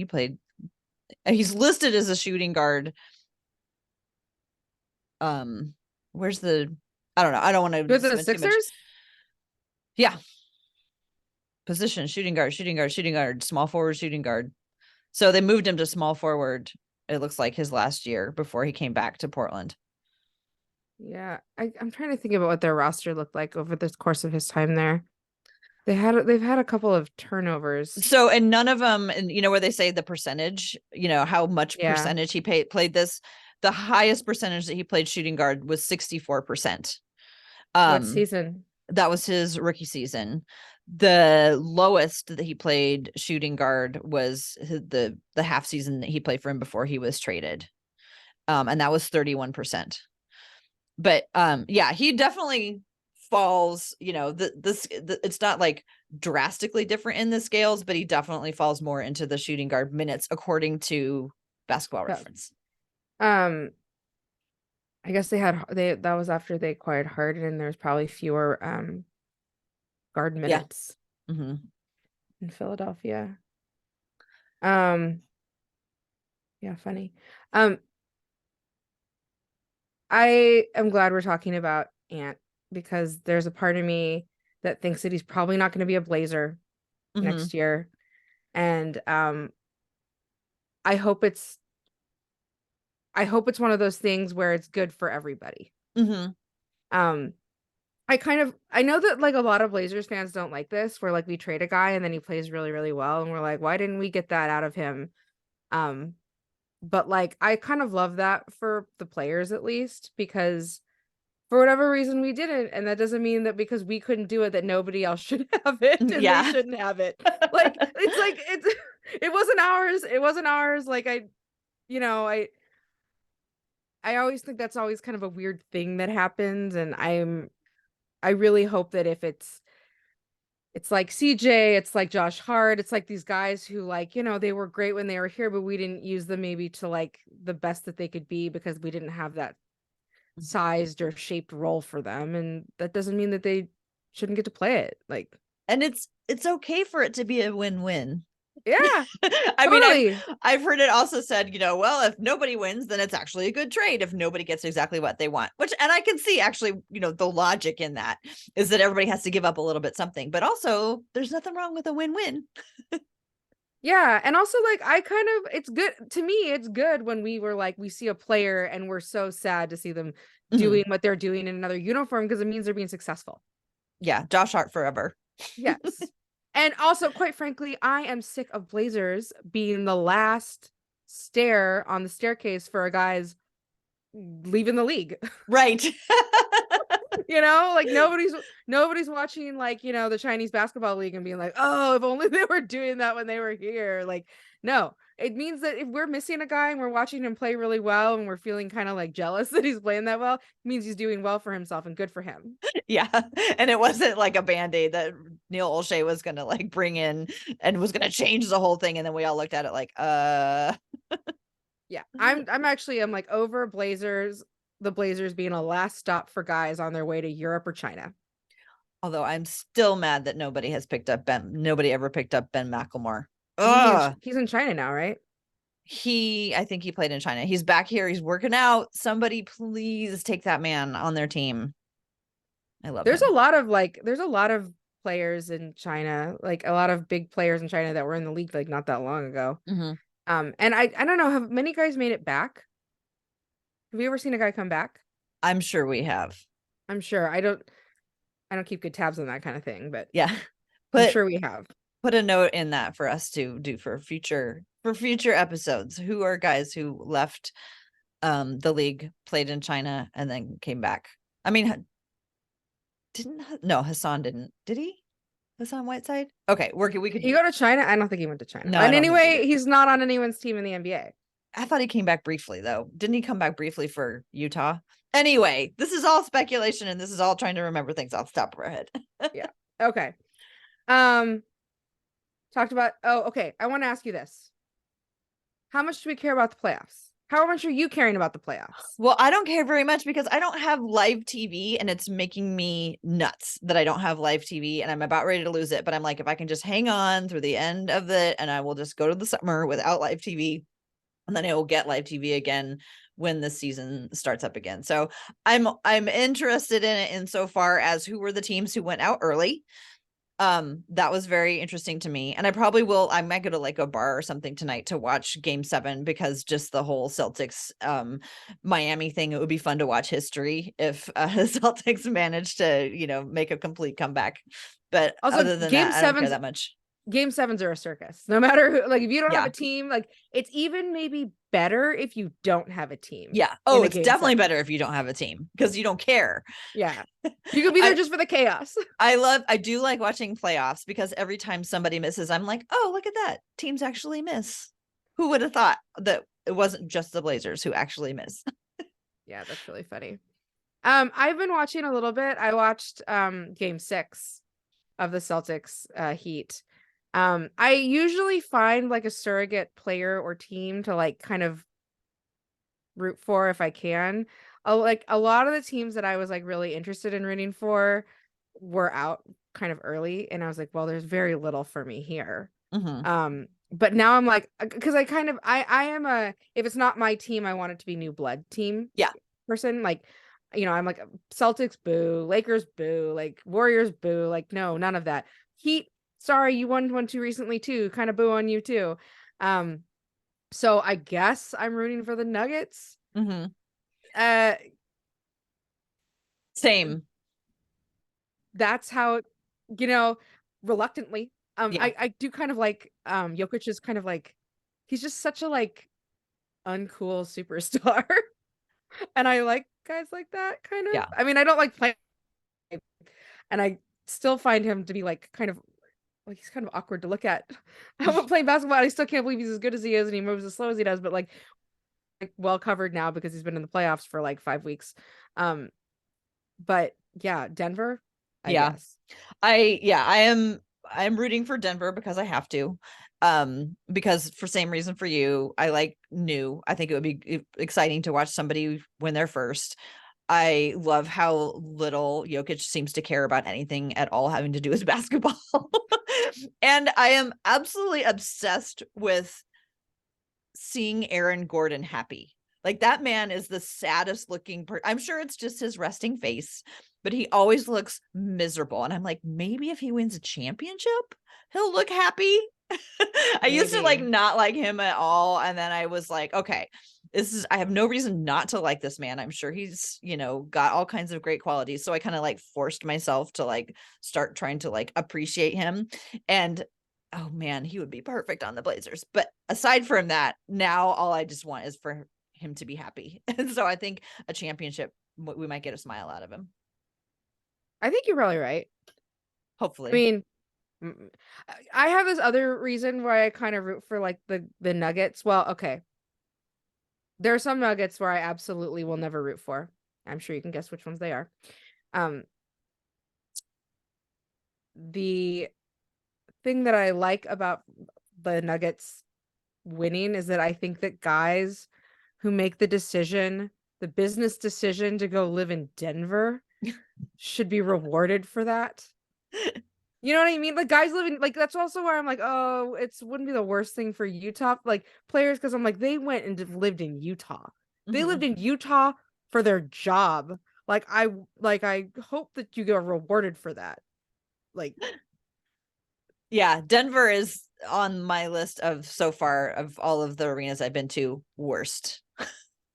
A: he's listed as a shooting guard. Where's the, I don't know, I don't want to
B: with the Sixers.
A: Yeah, position: shooting guard, small forward, shooting guard. So they moved him to small forward, it looks like, his last year before he came back to Portland.
B: Yeah, I'm trying to think about what their roster looked like over the course of his time there. They've had a couple of turnovers.
A: So, and none of them, and where they say the percentage, how much percentage he played this, the highest percentage that he played shooting guard was 64%.
B: What season?
A: That was his rookie season. The lowest that he played shooting guard was the half season that he played for him before he was traded. And that was 31%. But yeah, he definitely falls, it's not like drastically different in the scales, but he definitely falls more into the shooting guard minutes according to Basketball Reference.
B: I guess that was after they acquired Harden, and there's probably fewer guard
A: Yeah.
B: minutes
A: Hmm.
B: in Philadelphia. Um, yeah, funny. Um, I am glad we're talking about Ant because there's a part of me that thinks that he's probably not going to be a Blazer
A: Hmm.
B: next year. And I hope it's one of those things where it's good for everybody.
A: Hmm.
B: Um I know that like a lot of Blazers fans don't like this, where like we trade a guy and then he plays really, really well, and we're like, why didn't we get that out of him? Um, but like I kind of love that for the players at least, because for whatever reason we didn't, and that doesn't mean that because we couldn't do it that nobody else should have it and they
A: Yeah.
B: shouldn't have it. Like it's it wasn't ours. It wasn't ours. Like you know, I always think that's always kind of a weird thing that happens, and I really hope that if it's like CJ, it's like Josh Hart, it's like these guys who like, they were great when they were here, but we didn't use them maybe to like the best that they could be because we didn't have that sized or shaped role for them. And that doesn't mean that they shouldn't get to play it. Like,
A: And it's okay for it to be a win-win.
B: yeah,
A: I mean,
B: totally.
A: I've heard it also said, well, if nobody wins, then it's actually a good trade if nobody gets exactly what they want. And I can see actually, the logic in that is that everybody has to give up a little bit something, but also there's nothing wrong with a win-win.
B: Yeah. And also like it's good to me, it's good when we were like, we see a player and we're so sad to see them
A: Mhm.
B: doing what they're doing in another uniform because it means they're being successful.
A: Yeah, Josh Hart forever.
B: Yes. And also, quite frankly, I am sick of Blazers being the last stair on the staircase for a guy's leaving the league.
A: Right.
B: Like nobody's watching like, the Chinese basketball league and being like, "Oh, if only they were doing that when they were here." Like, no. It means that if we're missing a guy and we're watching him play really well and we're feeling kind of like jealous that he's playing that well, it means he's doing well for himself and good for him.
A: Yeah. And it wasn't like a band-aid that Neil Olshey was gonna like bring in and was gonna change the whole thing. And then we all looked at it like,
B: Yeah. I'm like over the Blazers being a last stop for guys on their way to Europe or China.
A: although I'm still mad that nobody ever picked up Ben McLemore.
B: He's in China now, right?
A: I think he played in China. He's back here. He's working out. Somebody please take that man on their team. I love
B: There's
A: him.
B: a lot of players in China, like a lot of big players in China that were in the league like not that long ago.
A: Mm-hmm.
B: And I don't know, have many guys made it back? Have you ever seen a guy come back?
A: I'm sure we have.
B: I'm sure. I don't keep good tabs on that kind of thing, but
A: Yeah.
B: I'm
A: Put
B: sure we have.
A: put a note in that for us to do for future episodes. Who are guys who left the league, played in China, and then came back? I mean, Hassan didn't. Did he? Hassan Whiteside? Okay, we
B: Did
A: could.
B: he go to China? I don't think he went to China.
A: No, I
B: And
A: don't think he
B: anyway,
A: did.
B: he's not on anyone's team in the NBA.
A: I thought he came back briefly though. Didn't he come back briefly for Utah? Anyway, this is all speculation and this is all trying to remember things off the top of our head.
B: Yeah. Okay. Um, okay. I want to ask you this. How much do we care about the playoffs? How much are you caring about the playoffs?
A: Well, I don't care very much because I don't have live TV and it's making me nuts that I don't have live TV and I'm about ready to lose it. But I'm like, if I can just hang on through the end of it and I will just go to the summer without live TV and then I will get live TV again when the season starts up again. So I'm interested in it insofar as who were the teams who went out early. That was very interesting to me. And I might go to like a bar or something tonight to watch game 7 because just the whole Celtics Miami thing, it would be fun to watch history if the Celtics managed to, make a complete comeback. But
B: Also,
A: other than that, I don't care that much.
B: Game 7s are a circus. No matter who, like if you don't have
A: Yeah.
B: a team, like it's even maybe better if you don't have a team.
A: Yeah. Oh, it's definitely better if you don't have a team because you don't care.
B: Yeah. You could be there just for the chaos.
A: I do like watching playoffs because every time somebody misses, I'm like, oh, look at that. Teams actually miss. Who would have thought that it wasn't just the Blazers who actually miss?
B: Yeah, that's really funny. I've been watching a little bit. I watched game 6 of the Celtics Heat. I usually find like a surrogate player or team to like kind of root for if I can. like a lot of the teams that I was like really interested in rooting for were out kind of early, and I was like, well, there's very little for me here. But now I'm like, because I am a, if it's not my team, I want it to be new blood team person. Like, I'm like Celtics boo, Lakers boo, like Warriors boo, like no, none of that. Heat, sorry, you won one too recently too, kind of boo on you too. So I guess I'm rooting for the Nuggets.
A: Same.
B: That's how, reluctantly. I do kind of like Jokic is kind of like, he's just such a like uncool superstar. And I like guys like that kind of. I mean, I don't like playing, and I still find him to be like kind of like he's kind of awkward to look at. I'm playing basketball, and I still can't believe he's as good as he is and he moves as slow as he does, but like well covered now because he's been in the playoffs for like 5 weeks. But yeah, Denver, I guess.
A: I'm rooting for Denver because I have to. Because for same reason for you, I like new. I think it would be exciting to watch somebody win their first. I love how little Jokic seems to care about anything at all having to do with basketball. And I am absolutely obsessed with seeing Aaron Gordon happy. Like that man is the saddest looking I'm sure it's just his resting face, but he always looks miserable. And I'm like, maybe if he wins a championship, he'll look happy. I used to like not like him at all. And then I was like, okay, I have no reason not to like this man. I'm sure he's, got all kinds of great qualities. So I kind of like forced myself to like start trying to like appreciate him. And oh man, he would be perfect on the Blazers. But aside from that, now all I just want is for him to be happy. And so I think a championship, we might get a smile out of him.
B: I think you're probably right.
A: Hopefully.
B: I mean, I have this other reason why I kind of root for like the Nuggets. Well, okay. There are some Nuggets where I absolutely will never root for. I'm sure you can guess which ones they are. The thing that I like about the Nuggets winning is that I think that guys who make the business decision to go live in Denver should be rewarded for that. You know what I mean? Like guys living, like that's also where I'm like, oh, wouldn't be the worst thing for Utah, like players, because I'm like, they went and lived in Utah. They lived in Utah for their job. Like I hope that you get rewarded for that. Like,
A: yeah, Denver is on my list of so far of all of the arenas I've been to, worst.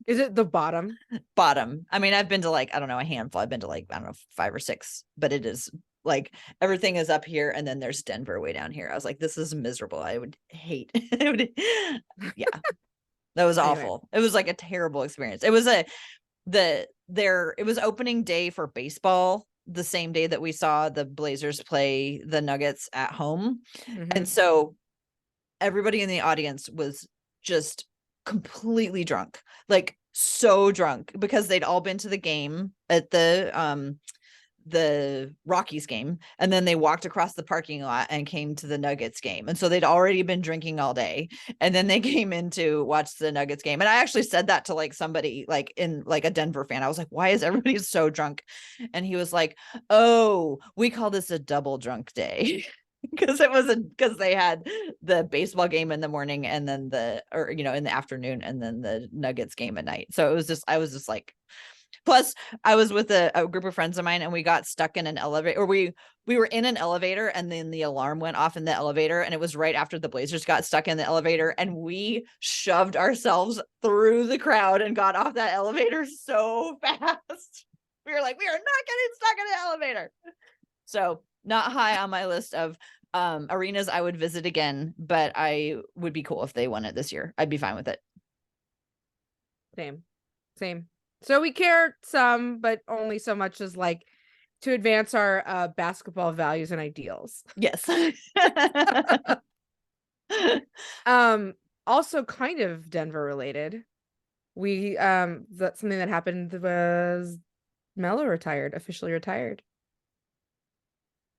B: Is it the bottom?
A: Bottom. I mean, I've been to like, I don't know, a handful. I've been to like, I don't know, 5 or 6, but it is like everything is up here and then there's Denver way down here. I was like, this is miserable. I would hate it. Yeah. That was awful. Anyway. It was like a terrible experience. It was it was opening day for baseball, the same day that we saw the Blazers play the Nuggets at home. And so everybody in the audience was just completely drunk, like so drunk, because they'd all been to the game at the Rockies game, and then they walked across the parking lot and came to the Nuggets game. And so they'd already been drinking all day, and then they came in to watch the Nuggets game. And I actually said that to like somebody like in like a Denver fan. I was like, why is everybody so drunk? And he was like, oh, we call this a double drunk day. Because they had the baseball game in the morning and then in the afternoon and then the Nuggets game at night. So I was just like, plus I was with a group of friends of mine and we got stuck in an elevator, or we were in an elevator and then the alarm went off in the elevator, and it was right after the Blazers got stuck in the elevator, and we shoved ourselves through the crowd and got off that elevator so fast. We were like, we are not getting stuck in the elevator. So not high on my list of arenas I would visit again, but I would be cool if they won it this year. I'd be fine with it.
B: Same. So we care some, but only so much as like to advance our basketball values and ideals.
A: Yes.
B: Also kind of Denver related. That's something that happened was Melo officially retired.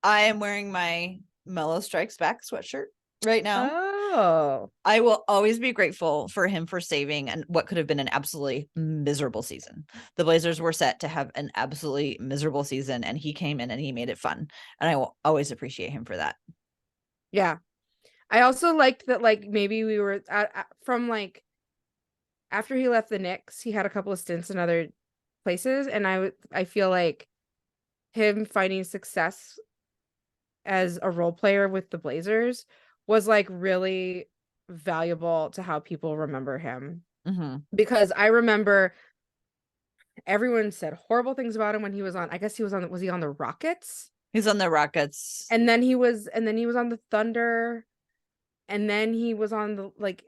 A: I am wearing my Melo Strikes Back sweatshirt right now.
B: Oh,
A: I will always be grateful for him for saving and what could have been an absolutely miserable season. The Blazers were set to have an absolutely miserable season, and he came in and he made it fun. And I will always appreciate him for that.
B: yeah. I also liked that, like, maybe we were from like after he left the Knicks, he had a couple of stints in other places, and I feel like him finding success as a role player with the Blazers was like really valuable to how people remember him.
A: Mm-hmm.
B: Because I remember everyone said horrible things about him when he was on, I guess he was on, was he on the Rockets?
A: He's on the Rockets.
B: And then he was on the Thunder, and then he was on the like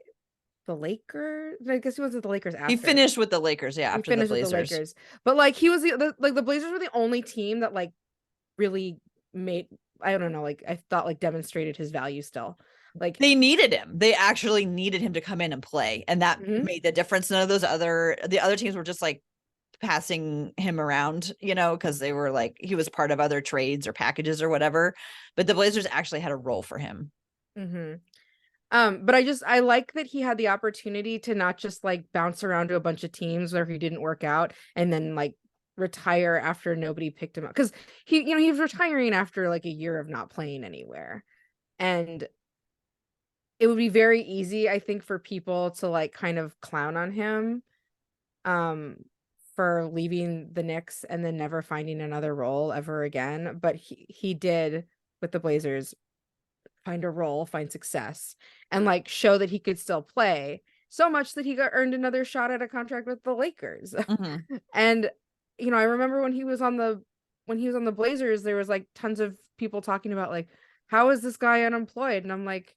B: the Lakers. I guess he was at the Lakers after.
A: He finished with the Lakers, yeah,
B: He
A: after the
B: finished with the
A: Blazers.
B: Lakers. But like he was the Blazers were the only team that like really made, I don't know, like I thought like demonstrated his value still. Like
A: They needed him. They actually needed him to come in and play, and that made the difference. None of the other teams were just like passing him around, because they were like he was part of other trades or packages or whatever. But the Blazers actually had a role for him.
B: But I like that he had the opportunity to not just like bounce around to a bunch of teams where he didn't work out and then like retire after nobody picked him up, because he was retiring after like a year of not playing anywhere. And it would be very easy, I think, for people to like kind of clown on him for leaving the Knicks and then never finding another role ever again. But he did with the Blazers find a role, find success, and like show that he could still play, so much that he earned another shot at a contract with the Lakers.
A: Mm-hmm.
B: And I remember when he was on the Blazers, there was like tons of people talking about like, how is this guy unemployed? And I'm like,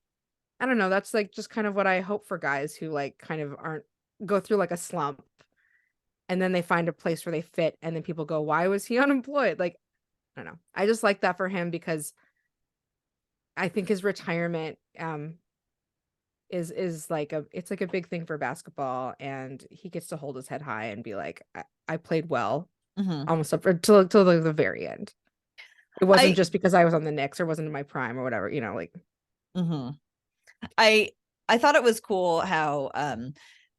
B: I don't know, that's like just kind of what I hope for guys who like kind of aren't, go through like a slump and then they find a place where they fit, and then people go, why was he unemployed? Like, I don't know, I just like that for him, because I think his retirement is like it's like a big thing for basketball, and he gets to hold his head high and be like, I played well, almost up till the very end. It wasn't just because I was on the Knicks or wasn't in my prime or whatever, like.
A: I thought it was cool how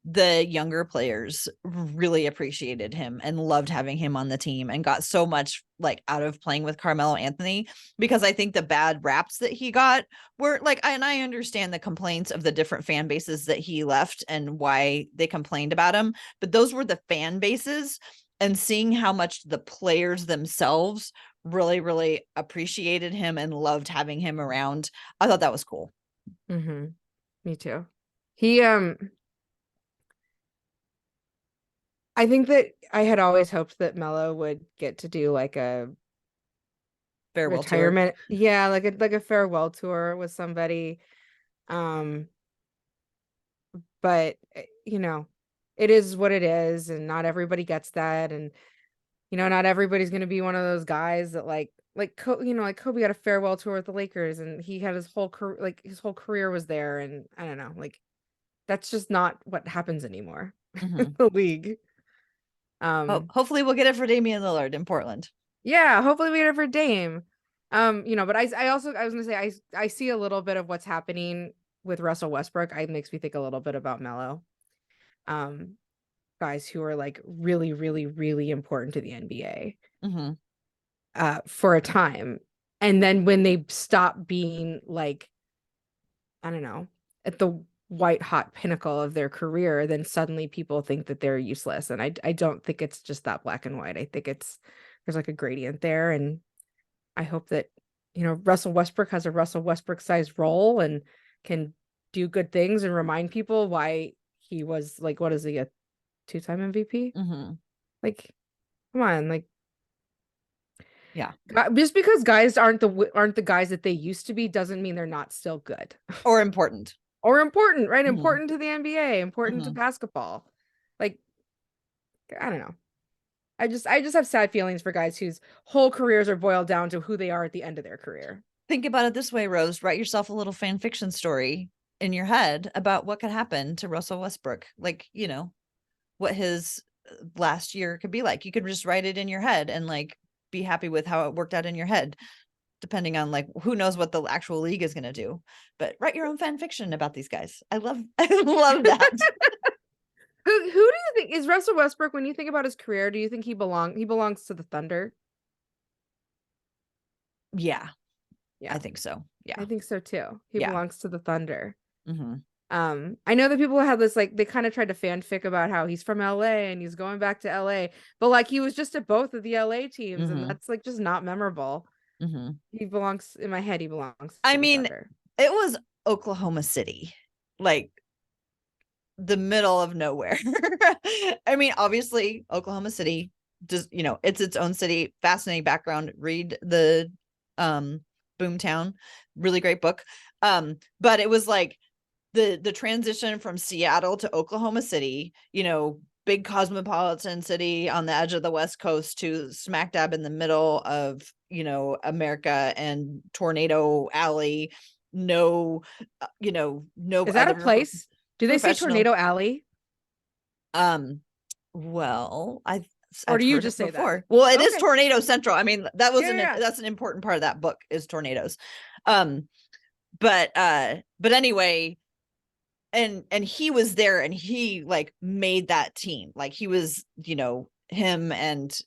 A: the younger players really appreciated him and loved having him on the team and got so much like out of playing with Carmelo Anthony, because I think the bad raps that he got were like, and I understand the complaints of the different fan bases that he left and why they complained about him, but those were the fan bases, and seeing how much the players themselves really, really appreciated him and loved having him around, I thought that was cool.
B: Me too. He I think that I had always hoped that Melo would get to do like a
A: Farewell
B: retirement
A: tour.
B: Yeah, like a farewell tour with somebody. But it is what it is, and not everybody gets that, and not everybody's going to be one of those guys that like Kobe got a farewell tour with the Lakers, and he had his whole career, like his whole career was there, and I don't know, like that's just not what happens anymore in the league.
A: Hopefully we'll get it for Damian Lillard in Portland.
B: Yeah, hopefully we get it for Dame. But I was gonna say I see a little bit of what's happening with Russell Westbrook. It makes me think a little bit about Melo. Guys who are like really, really, really important to the NBA for a time. And then when they stop being like, I don't know, at the white hot pinnacle of their career, then suddenly people think that they're useless. And I don't think it's just that black and white. I think there's like a gradient there. And I hope that, Russell Westbrook has a Russell Westbrook sized role and can do good things and remind people why he was like, what is he, a 2-time MVP? Like, come on, like,
A: yeah.
B: Just because guys aren't the guys that they used to be doesn't mean they're not still good
A: or important.
B: Right? Important to the NBA, important to basketball. Like, I don't know. I just have sad feelings for guys whose whole careers are boiled down to who they are at the end of their career.
A: Think about it this way, Rose. Write yourself a little fan fiction story in your head about what could happen to Russell Westbrook. Like, what his last year could be like. You could just write it in your head and like be happy with how it worked out in your head. depending on like who knows what the actual league is going to do. But write your own fan fiction about these guys. I love that.
B: Who do you think is Russell Westbrook? When you think about his career, do you think he belongs to the Thunder?
A: Yeah,
B: Yeah,
A: I think so. Yeah,
B: I think so too. He belongs to the Thunder.
A: Mm-hmm.
B: I know that people had this, like, they kind of tried to fanfic about how he's from LA and he's going back to LA, but like he was just at both of the LA teams, and that's like just not memorable. He belongs in my head. He belongs.
A: I
B: to the
A: mean,
B: Thunder.
A: it was Oklahoma City, like the middle of nowhere. I mean, obviously, Oklahoma City, just it's its own city. Fascinating background. Read the Boomtown, really great book. But it was like the transition from Seattle to Oklahoma City, big cosmopolitan city on the edge of the West Coast, to smack dab in the middle of, America and Tornado Alley. No, no.
B: Is that a place? Do they say Tornado Alley?
A: Well,
B: Or
A: I've
B: do you
A: heard
B: just
A: it
B: say
A: before.
B: that?
A: Well, it is Tornado Central. I mean, that was
B: Yeah.
A: that's an important part of that book is tornadoes. But anyway, and he was there, and he like made that team. Like he was, him and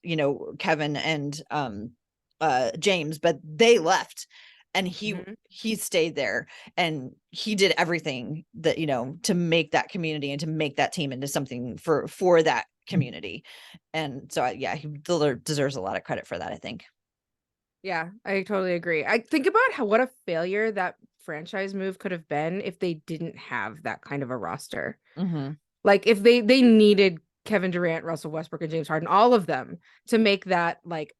A: Kevin and James, but they left, and he stayed there, and he did everything that to make that community and to make that team into something for that community. And so he deserves a lot of credit for that, I think.
B: Yeah, I totally agree. I think about what a failure that franchise move could have been if they didn't have that kind of a roster. Like if they needed Kevin Durant, Russell Westbrook, and James Harden, all of them, to make that like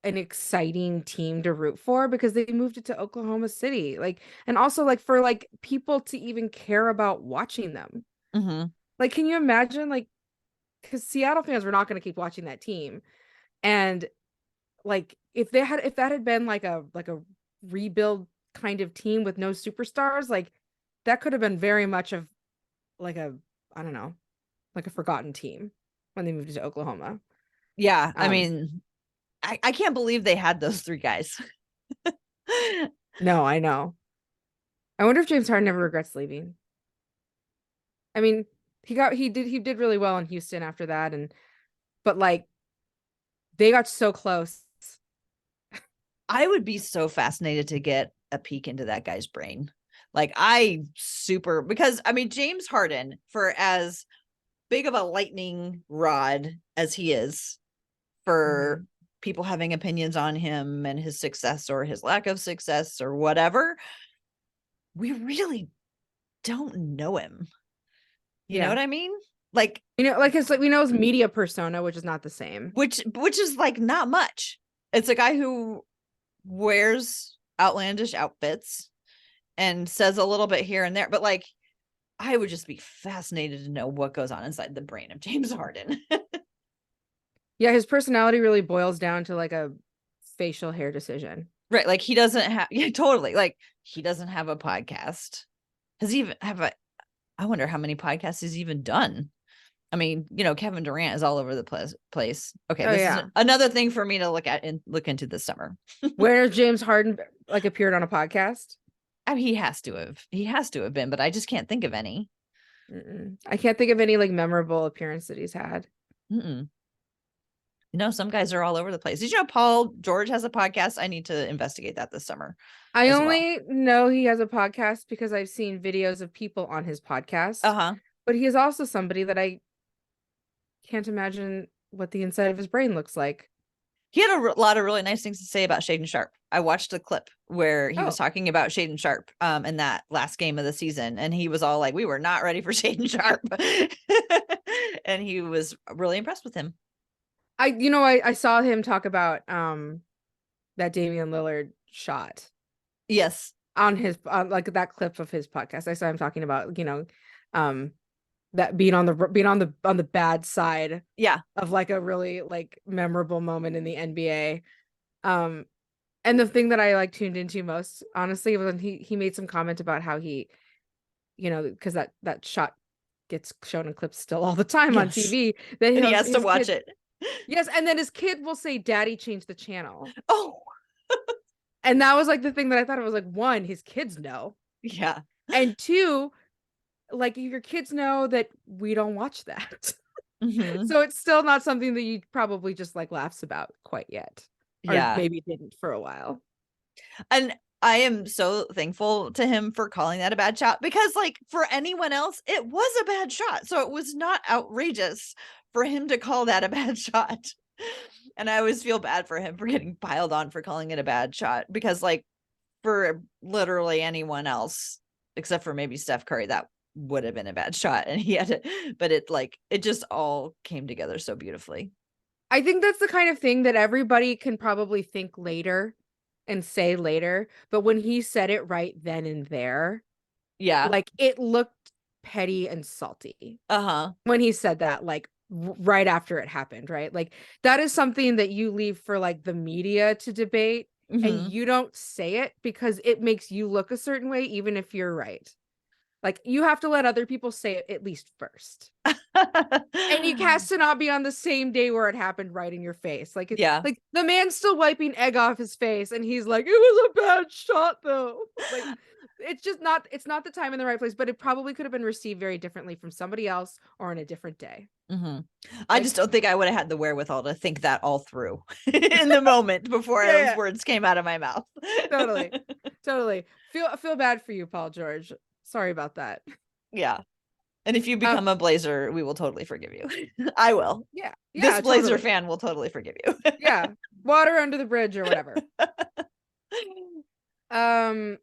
B: an exciting team to root for, because they moved it to Oklahoma City. Like, and also like for like people to even care about watching them. Like, can you imagine, like, because Seattle fans were not going to keep watching that team. And like if that had been like a rebuild kind of team with no superstars, like that could have been very much of like a, I don't know, like a forgotten team when they moved to Oklahoma.
A: Yeah, I mean, I can't believe they had those three guys.
B: No, I know. I wonder if James Harden never regrets leaving. I mean, he did really well in Houston after that, but like they got so close.
A: I would be so fascinated to get a peek into that guy's brain. Like because I mean, James Harden, for as big of a lightning rod as he is, for people having opinions on him and his success or his lack of success or whatever, we really don't know him. You know what I mean? Like,
B: like it's like we know his media persona, which is not the same.
A: Which is like not much. It's a guy who wears outlandish outfits and says a little bit here and there, but like I would just be fascinated to know what goes on inside the brain of James Harden.
B: Yeah, his personality really boils down to like a facial hair decision.
A: Right, like he doesn't have totally. Like he doesn't have a podcast. I wonder how many podcasts he's even done. I mean, Kevin Durant is all over the place. Okay, this is another thing for me to look at and look into this summer.
B: Where James Harden like appeared on a podcast?
A: I mean, he has to have been, but I just can't think of any.
B: I can't think of any like memorable appearance that he's had.
A: Some guys are all over the place. Did you know Paul George has a podcast? I need to investigate that this summer.
B: I only know he has a podcast because I've seen videos of people on his podcast. But he is also somebody that I can't imagine what the inside of his brain looks like.
A: He had a lot of really nice things to say about Shaedon Sharpe. I watched a clip where he was talking about Shaedon Sharpe in that last game of the season, and he was all like, "We were not ready for Shaedon Sharpe," and he was really impressed with him.
B: I saw him talk about that Damian Lillard shot.
A: Yes,
B: on like that clip of his podcast. I saw him talking about that being on the bad side of like a really like memorable moment in the NBA. And the thing that I like tuned into most honestly was when he made some comment about how he, because that shot gets shown in clips still all the time on TV, that
A: he has to watch it.
B: Yes, and then his kid will say, "Daddy, change the channel."
A: Oh.
B: And that was like the thing that I thought, it was like, one, his kids know.
A: Yeah.
B: And two, like your kids know that we don't watch that.
A: Mm-hmm.
B: So it's still not something that you probably just like laughs about quite yet. Or
A: Yeah.
B: maybe didn't for a while.
A: And I am so thankful to him for calling that a bad shot, because like for anyone else, it was a bad shot. So it was not outrageous for him to call that a bad shot. And I always feel bad for him for getting piled on for calling it a bad shot, because like for literally anyone else, except for maybe Steph Curry, that would have been a bad shot. And he had to, but it just all came together so beautifully.
B: I think that's the kind of thing that everybody can probably think later and say later. But when he said it right then and there,
A: Yeah.
B: like it looked petty and salty
A: Uh-huh.
B: when he said that, like right after it happened, right? Like that is something that you leave for like the media to debate, and
A: Mm-hmm.
B: you don't say it because it makes you look a certain way, even if you're right. Like you have to let other people say it at least first. And he has to not be on the same day where it happened right in your face. Like
A: Yeah.
B: like the man's still wiping egg off his face and he's like, it was a bad shot though. Like it's not the time in the right place, but it probably could have been received very differently from somebody else or in a different day.
A: Mm-hmm. I
B: Like,
A: just don't think I would have had the wherewithal to think that all through in the moment before those
B: yeah,
A: words came out of my mouth.
B: totally. Totally. Feel bad for you, Paul George. Sorry about that.
A: Yeah. And if you
B: Um,
A: become a Blazer, we will totally forgive you. I will.
B: yeah.
A: This
B: Yeah,
A: Blazer
B: totally.
A: fan will totally forgive you.
B: Yeah. Water under the bridge or whatever. Um,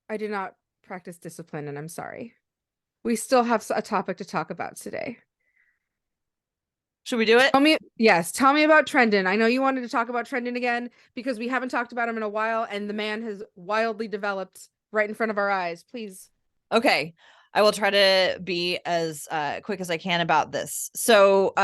B: I did not practice discipline and I'm sorry. We still have a topic to talk about today.
A: Should we do it?
B: Tell me about Trendon. I know you wanted to talk about Trendon again because we haven't talked about him in a while and the man has wildly developed right in front of our eyes. Please.
A: Okay. I will try to be as quick as I can about this. So,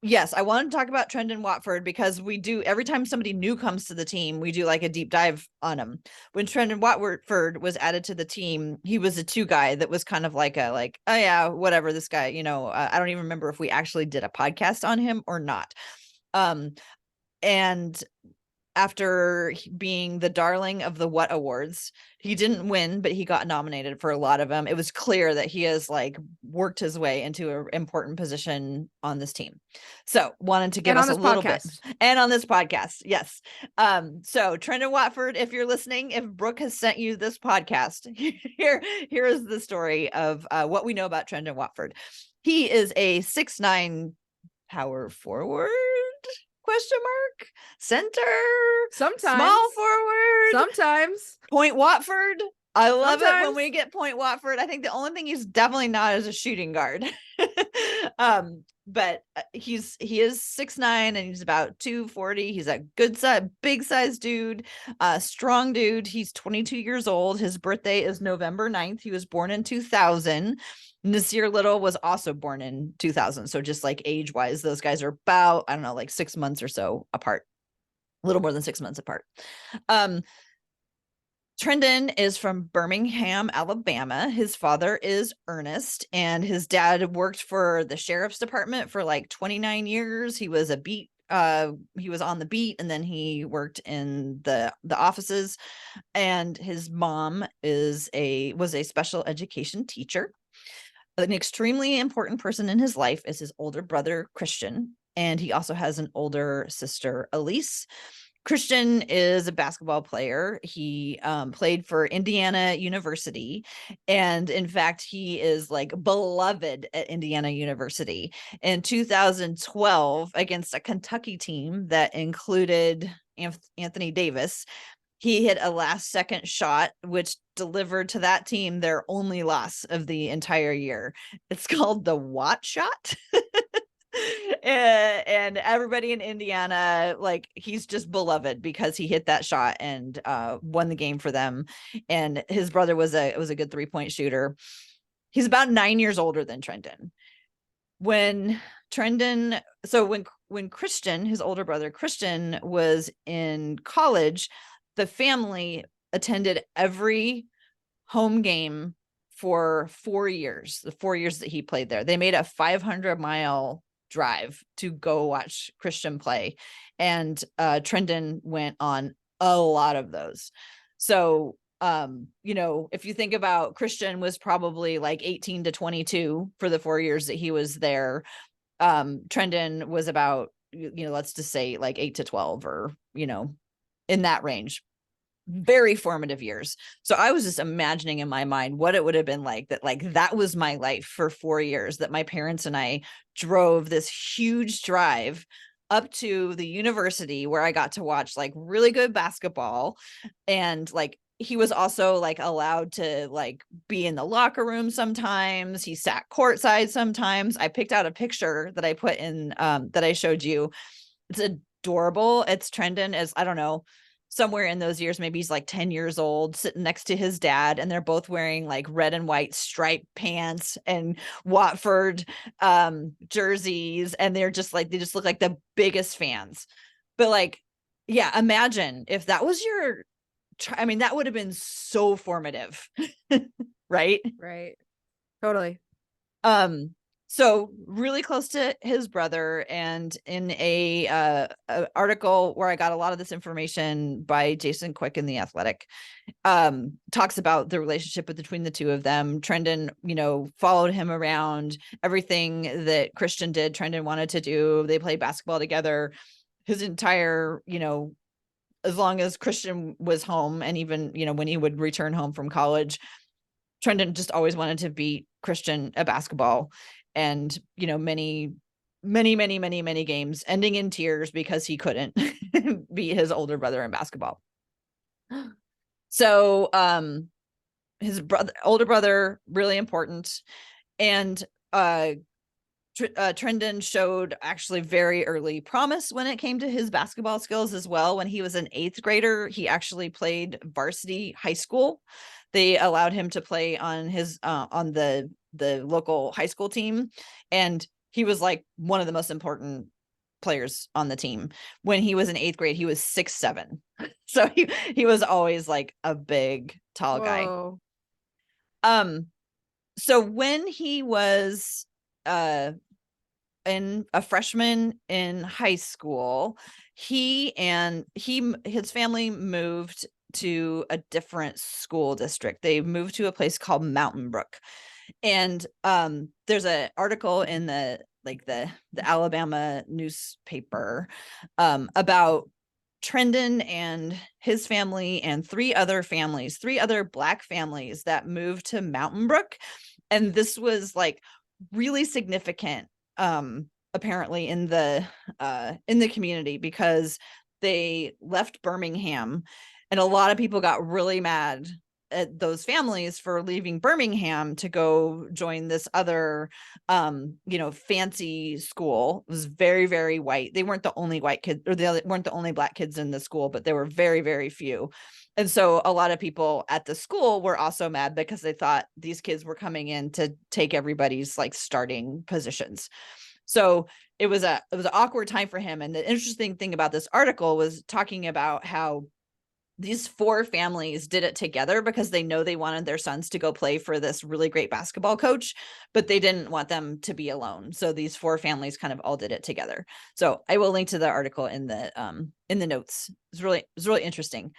A: yes, I want to talk about Trendon Watford because we do, every time somebody new comes to the team, we do like a deep dive on him. When Trendon Watford was added to the team, he was a 2 guy that was kind of like oh yeah, whatever, this guy, I don't even remember if we actually did a podcast on him or not. And after being the darling of the What Awards, he didn't win, but he got nominated for a lot of them. It was clear that he has like worked his way into an important position on this team. So wanted to give us a little bit, and on this podcast. Yes. So Trendon Watford, if you're listening, if Brooke has sent you this podcast, here is the story of what we know about Trendon Watford. He is a 6'9" power forward, question mark, center,
B: Sometimes
A: small forward,
B: sometimes
A: Point Watford. I love
B: sometimes.
A: it when we get Point Watford. I think the only thing he's definitely not is a shooting guard. But he is 6'9" and he's about 240. He's a good size, big size dude, strong dude. He's 22 years old. His birthday is November 9th. He was born in 2000. Nasir Little was also born in 2000. So just like age wise, those guys are about, I don't know, like 6 months or so apart, a little more than 6 months apart. Trendon is from Birmingham, Alabama. His father is Ernest, and his dad worked for the sheriff's department for like 29 years. He was he was on the beat, and then he worked in the offices. And his mom was a special education teacher. An extremely important person in his life is his older brother, Christian, and he also has an older sister, Elise. Christian is a basketball player. He played for Indiana University. And in fact, he is like beloved at Indiana University. In 2012, against a Kentucky team that included Anthony Davis, he hit a last second shot, which delivered to that team their only loss of the entire year. It's called the Watt shot. And everybody in Indiana, like, he's just beloved because he hit that shot and won the game for them. And his brother was a good 3-point shooter. He's about 9 years older than Trendon. When Christian, his older brother Christian, was in college, the family attended every home game for 4 years, the 4 years that he played there. They made a 500-mile drive to go watch Christian play. And Trendon went on a lot of those. So, you know, if you think about Christian was probably like 18 to 22 for the 4 years that he was there. Trendon was about, you know, let's just say like 8 to 12 or, you know, in that range. Very formative years. So I was just imagining in my mind what it would have been like that was my life for 4 years, that my parents and I drove this huge drive up to the university where I got to watch like really good basketball. And like he was also like allowed to like be in the locker room sometimes. He sat courtside sometimes. I picked out a picture that I put in that I showed you. It's adorable. It's Trendon as, I don't know, somewhere in those years, maybe he's like 10 years old, sitting next to his dad, and they're both wearing like red and white striped pants and Watford jerseys, and they're just like, they just look like the biggest fans. But like, yeah, imagine if that was your, I mean, that would have been so formative. Right?
B: Right. Totally.
A: So really close to his brother, and in a article where I got a lot of this information by Jason Quick in The Athletic, talks about the relationship between the two of them. Trendon, you know, followed him around. Everything that Christian did, Trendon wanted to do. They played basketball together his entire, you know, as long as Christian was home, and even, you know, when he would return home from college, Trendon just always wanted to beat Christian at basketball. And, you know, many games ending in tears because he couldn't beat his older brother in basketball. So, his older brother, really important. And, Trendon showed actually very early promise when it came to his basketball skills as well. When he was an 8th grader, he actually played varsity high school. They allowed him to play on his, on the local high school team. And he was like one of the most important players on the team. When he was in 8th grade, he was 6'7". So he was always like a big, tall
B: Whoa.
A: guy. So when he was, in a freshman in high school, his family moved to a different school district. They moved to a place called Mountain Brook. And there's an article in the Alabama newspaper about Trendon and his family and 3 other Black families that moved to Mountain Brook. And this was like really significant, apparently in the community, because they left Birmingham, and a lot of people got really mad at those families for leaving Birmingham to go join this other, you know, fancy school. It was very, very white. They weren't the only white kids, or they weren't the only Black kids in the school, but there were very, very few. And so a lot of people at the school were also mad because they thought these kids were coming in to take everybody's like starting positions. So it was an awkward time for him. And the interesting thing about this article was talking about how these 4 families did it together because they know they wanted their sons to go play for this really great basketball coach, but they didn't want them to be alone. So these 4 families kind of all did it together. So I will link to the article in the notes. It's really interesting.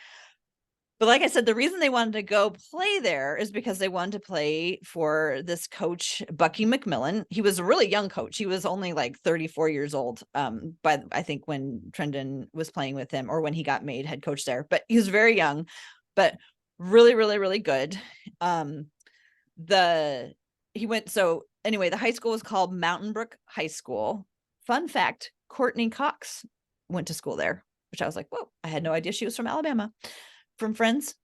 A: But like I said, the reason they wanted to go play there is because they wanted to play for this coach, Bucky McMillian. He was a really young coach. He was only like 34 years old, but I think when Trendon was playing with him, or when he got made head coach there. But he was very young, but really, really, really good. So anyway, the high school was called Mountain Brook High School. Fun fact, Courtney Cox went to school there, which I was like, whoa, I had no idea she was from Alabama. From Friends.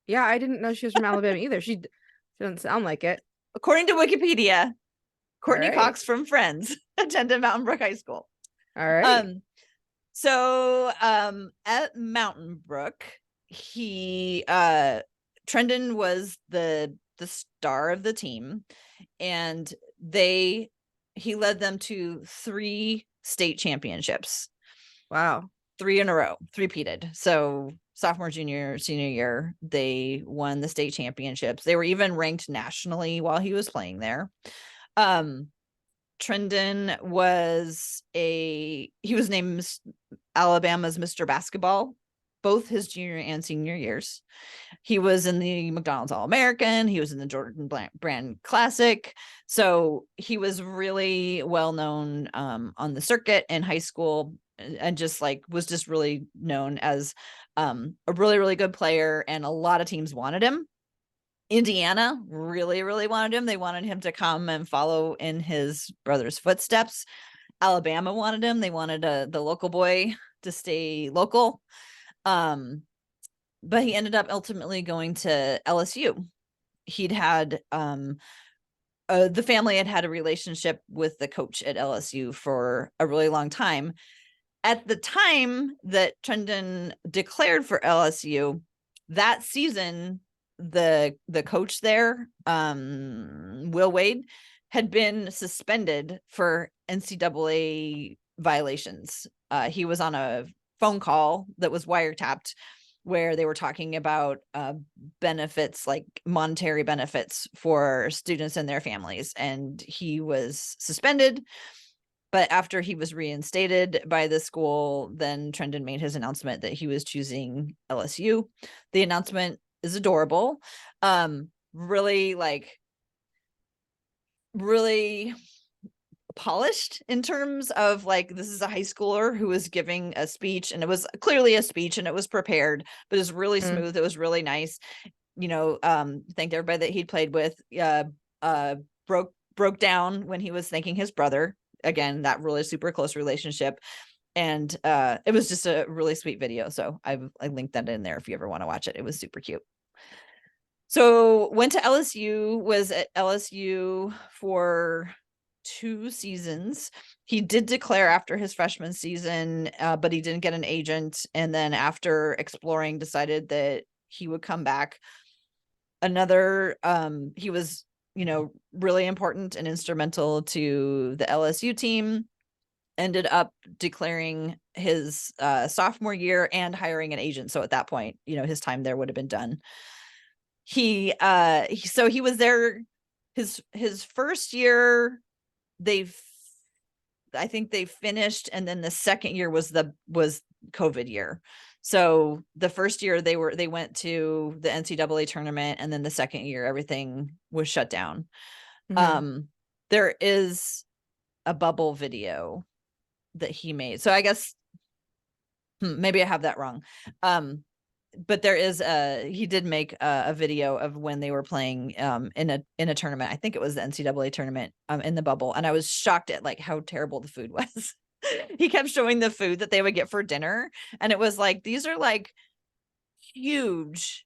B: Yeah, I didn't know she was from Alabama either. She doesn't sound like it.
A: According to Wikipedia, Courtney
B: right.
A: Cox from Friends attended Mountain Brook High School.
B: All right.
A: So at Mountain Brook, Trendon was the star of the team, and he led them to 3 state championships.
B: Wow.
A: 3 in a row, 3-peated. So sophomore, junior, senior year, they won the state championships. They were even ranked nationally while he was playing there. Trendon was named Alabama's Mr. Basketball both his junior and senior years. He was in the McDonald's All-American. He was in the Jordan Brand Classic. So he was really well known on the circuit in high school, and just like was just really known as a really, really good player. And a lot of teams wanted him. Indiana really, really wanted him. They wanted him to come and follow in his brother's footsteps. Alabama wanted him. They wanted the local boy to stay local. But he ended up ultimately going to LSU. He'd had the family had a relationship with the coach at LSU for a really long time. At the time that Trendon declared for LSU, that season, the coach there, Will Wade, had been suspended for NCAA violations. He was on a phone call that was wiretapped where they were talking about benefits, like monetary benefits for students and their families. And he was suspended. But after he was reinstated by the school, then Trendon made his announcement that he was choosing LSU. The announcement is adorable. Really polished in terms of like, this is a high schooler who was giving a speech, and it was clearly a speech and it was prepared, but it's really smooth. It was really nice. Thanked everybody that he'd played with, broke down when he was thanking his brother. Again, that really super close relationship. And it was just a really sweet video. So I linked that in there if you ever want to watch it. It was super cute. So went to LSU, was at LSU for 2 seasons. He did declare after his freshman season, but he didn't get an agent. And then after exploring, decided that he would come back. He was, really important and instrumental to the LSU team. Ended up declaring his sophomore year and hiring an agent. So at that point, his time there would have been done. He was there his first year. I think they finished, and then the second year was COVID year. So the first year they went to the NCAA tournament, and then the second year everything was shut down. There is a bubble video that he made. So I guess maybe I have that wrong. But there is he did make a video of when they were playing in a tournament. I think it was the NCAA tournament in the bubble. And I was shocked at like how terrible the food was. He kept showing the food that they would get for dinner. And it was like, these are like huge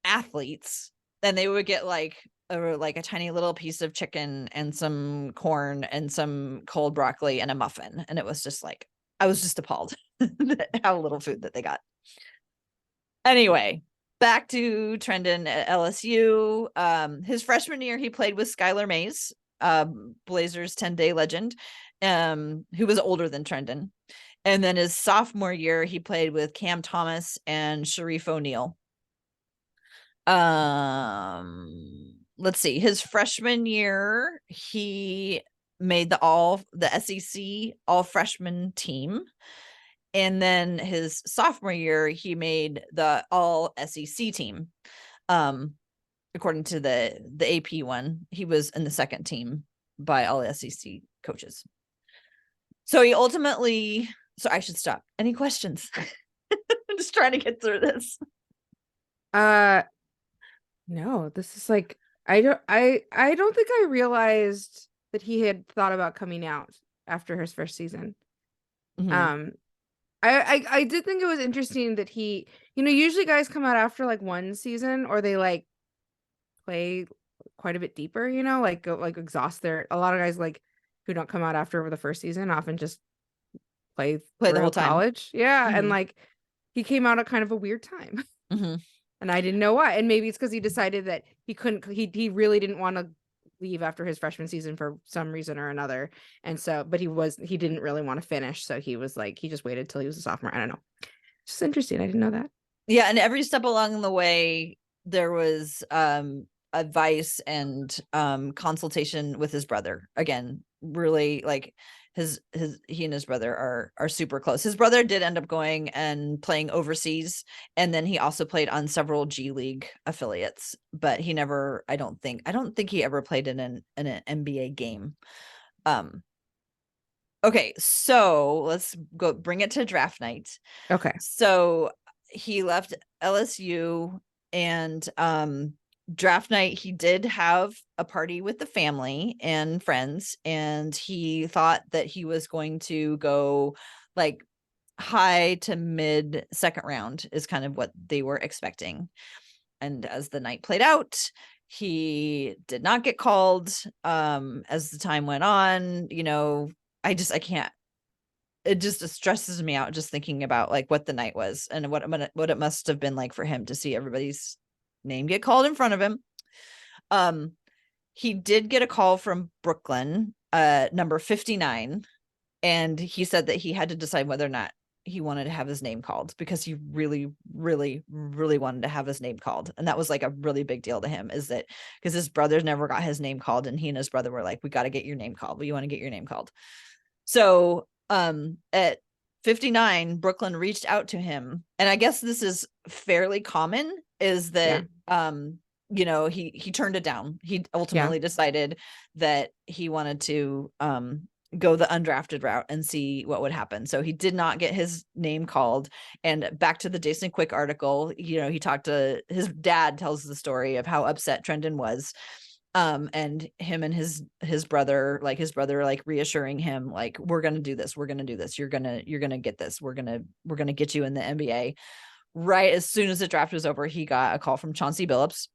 A: athletes. And they would get like a tiny little piece of chicken and some corn and some cold broccoli and a muffin. And it was just like, I was just appalled how little food that they got. Anyway, back to Trendon at LSU. His freshman year, he played with Skylar Mays, Blazers 10-day legend, who was older than Trendon. And then his sophomore year, he played with Cam Thomas and Sharif O'Neal. Let's see. His freshman year, he made the SEC all freshman team. And then his sophomore year, he made the all SEC team. According to the AP one, he was in the second team by all SEC coaches. So he ultimately, so I should stop. Any questions? I'm just trying to get through this.
B: No, this is like, I don't think I realized that he had thought about coming out after his first season. I did think it was interesting that he, usually guys come out after like one season, or they like play quite a bit deeper, like go, like exhaust a lot of guys like who don't come out after the first season often just play
A: the whole time.
B: College. Yeah. And like he came out at kind of a weird time. And I didn't know why. And maybe it's because he decided that he really didn't want to leave after his freshman season for some reason or another. And so, but he didn't really want to finish. So he was like, he just waited till he was a sophomore. I don't know. It's just interesting. I didn't know that.
A: Yeah. And every step along the way, there was advice and consultation with his brother. Again, really like he and his brother are super close. His brother did end up going and playing overseas, and then he also played on several G League affiliates, but he never, I don't think he ever played in an NBA game. Okay, so let's go bring it to draft night.
B: Okay.
A: So he left LSU, and draft night, he did have a party with the family and friends, and he thought that he was going to go like high to mid second round is kind of what they were expecting. And as the night played out, he did not get called. As the time went on, I can't, it just stresses me out just thinking about like what the night was and what it must have been like for him to see everybody's name get called in front of him. He did get a call from Brooklyn, number 59, and he said that he had to decide whether or not he wanted to have his name called, because he really, really, really wanted to have his name called. And that was like a really big deal to him, is that because his brothers never got his name called, and he and his brother were like, we got to get your name called. We want to get your name called. So at 59, Brooklyn reached out to him, and I guess this is fairly common, is that he turned it down. He ultimately decided that he wanted to go the undrafted route and see what would happen. So he did not get his name called. And back to the Jason Quick article, he talked to his dad, tells the story of how upset Trendon was. And him and his brother, reassuring him, like, we're going to do this. We're going to do this. You're going to get this. We're going to get you in the NBA. Right as soon as the draft was over, he got a call from Chauncey Billups,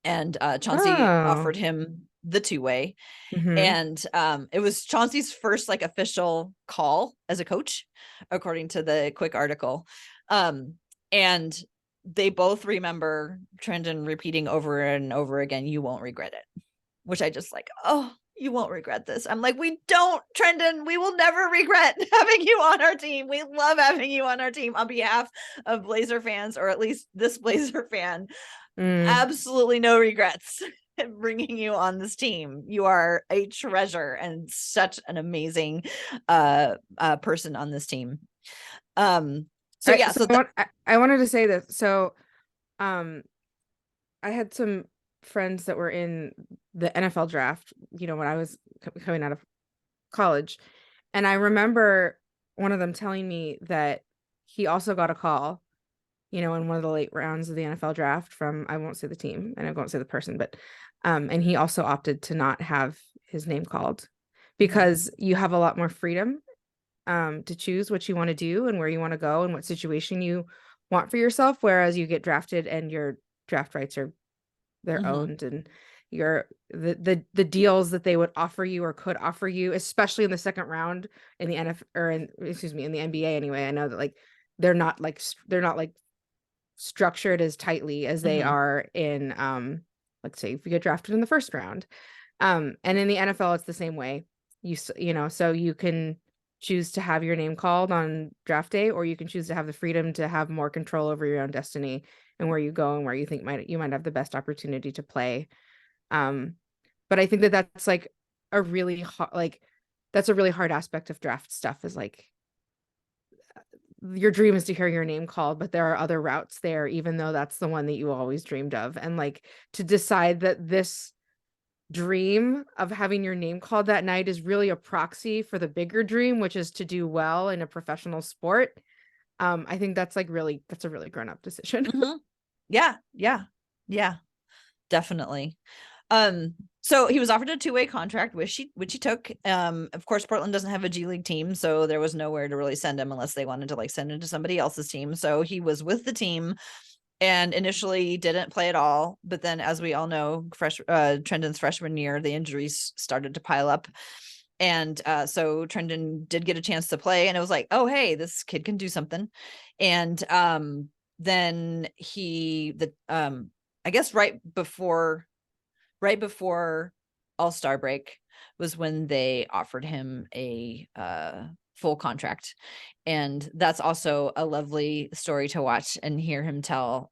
A: and Chauncey offered him the two-way. And it was Chauncey's first like official call as a coach, according to the Quick article. And they both remember Trendon repeating over and over again, "You won't regret it," which I just like, oh, you won't regret this. I'm like, we don't, Trendon, we will never regret having you on our team. We love having you on our team. On behalf of Blazer fans, or at least this Blazer fan, absolutely no regrets bringing you on this team. You are a treasure and such an amazing person on this team.
B: I wanted to say that. So, I had some friends that were in the NFL draft, when I was coming out of college. And I remember one of them telling me that he also got a call, in one of the late rounds of the NFL draft from, I won't say the team and I won't say the person, but, and he also opted to not have his name called, because you have a lot more freedom to choose what you want to do and where you want to go and what situation you want for yourself. Whereas you get drafted and your draft rights are they're owned, and the deals that they would offer you or could offer you, especially in the second round in the NFL, or in the NBA anyway. I know that like they're not like structured as tightly as they are in let's say if you get drafted in the first round. And in the NFL it's the same way. So you can choose to have your name called on draft day, or you can choose to have the freedom to have more control over your own destiny and where you go and where you think you might have the best opportunity to play. But I think that that's like a really hard aspect of draft stuff, is like your dream is to hear your name called, but there are other routes there, even though that's the one that you always dreamed of. And like to decide that this dream of having your name called that night is really a proxy for the bigger dream, which is to do well in a professional sport. I think that's a really grown-up decision.
A: Yeah, definitely. So he was offered a two-way contract, which he took. Of course, Portland doesn't have a G League team, so there was nowhere to really send him unless they wanted to like send him to somebody else's team. So he was with the team, and initially didn't play at all. But then, as we all know, Trendon's freshman year, the injuries started to pile up. And so Trendon did get a chance to play, and it was like, oh, hey, this kid can do something. And then I guess right before All-Star break was when they offered him a full contract. And that's also a lovely story to watch and hear him tell,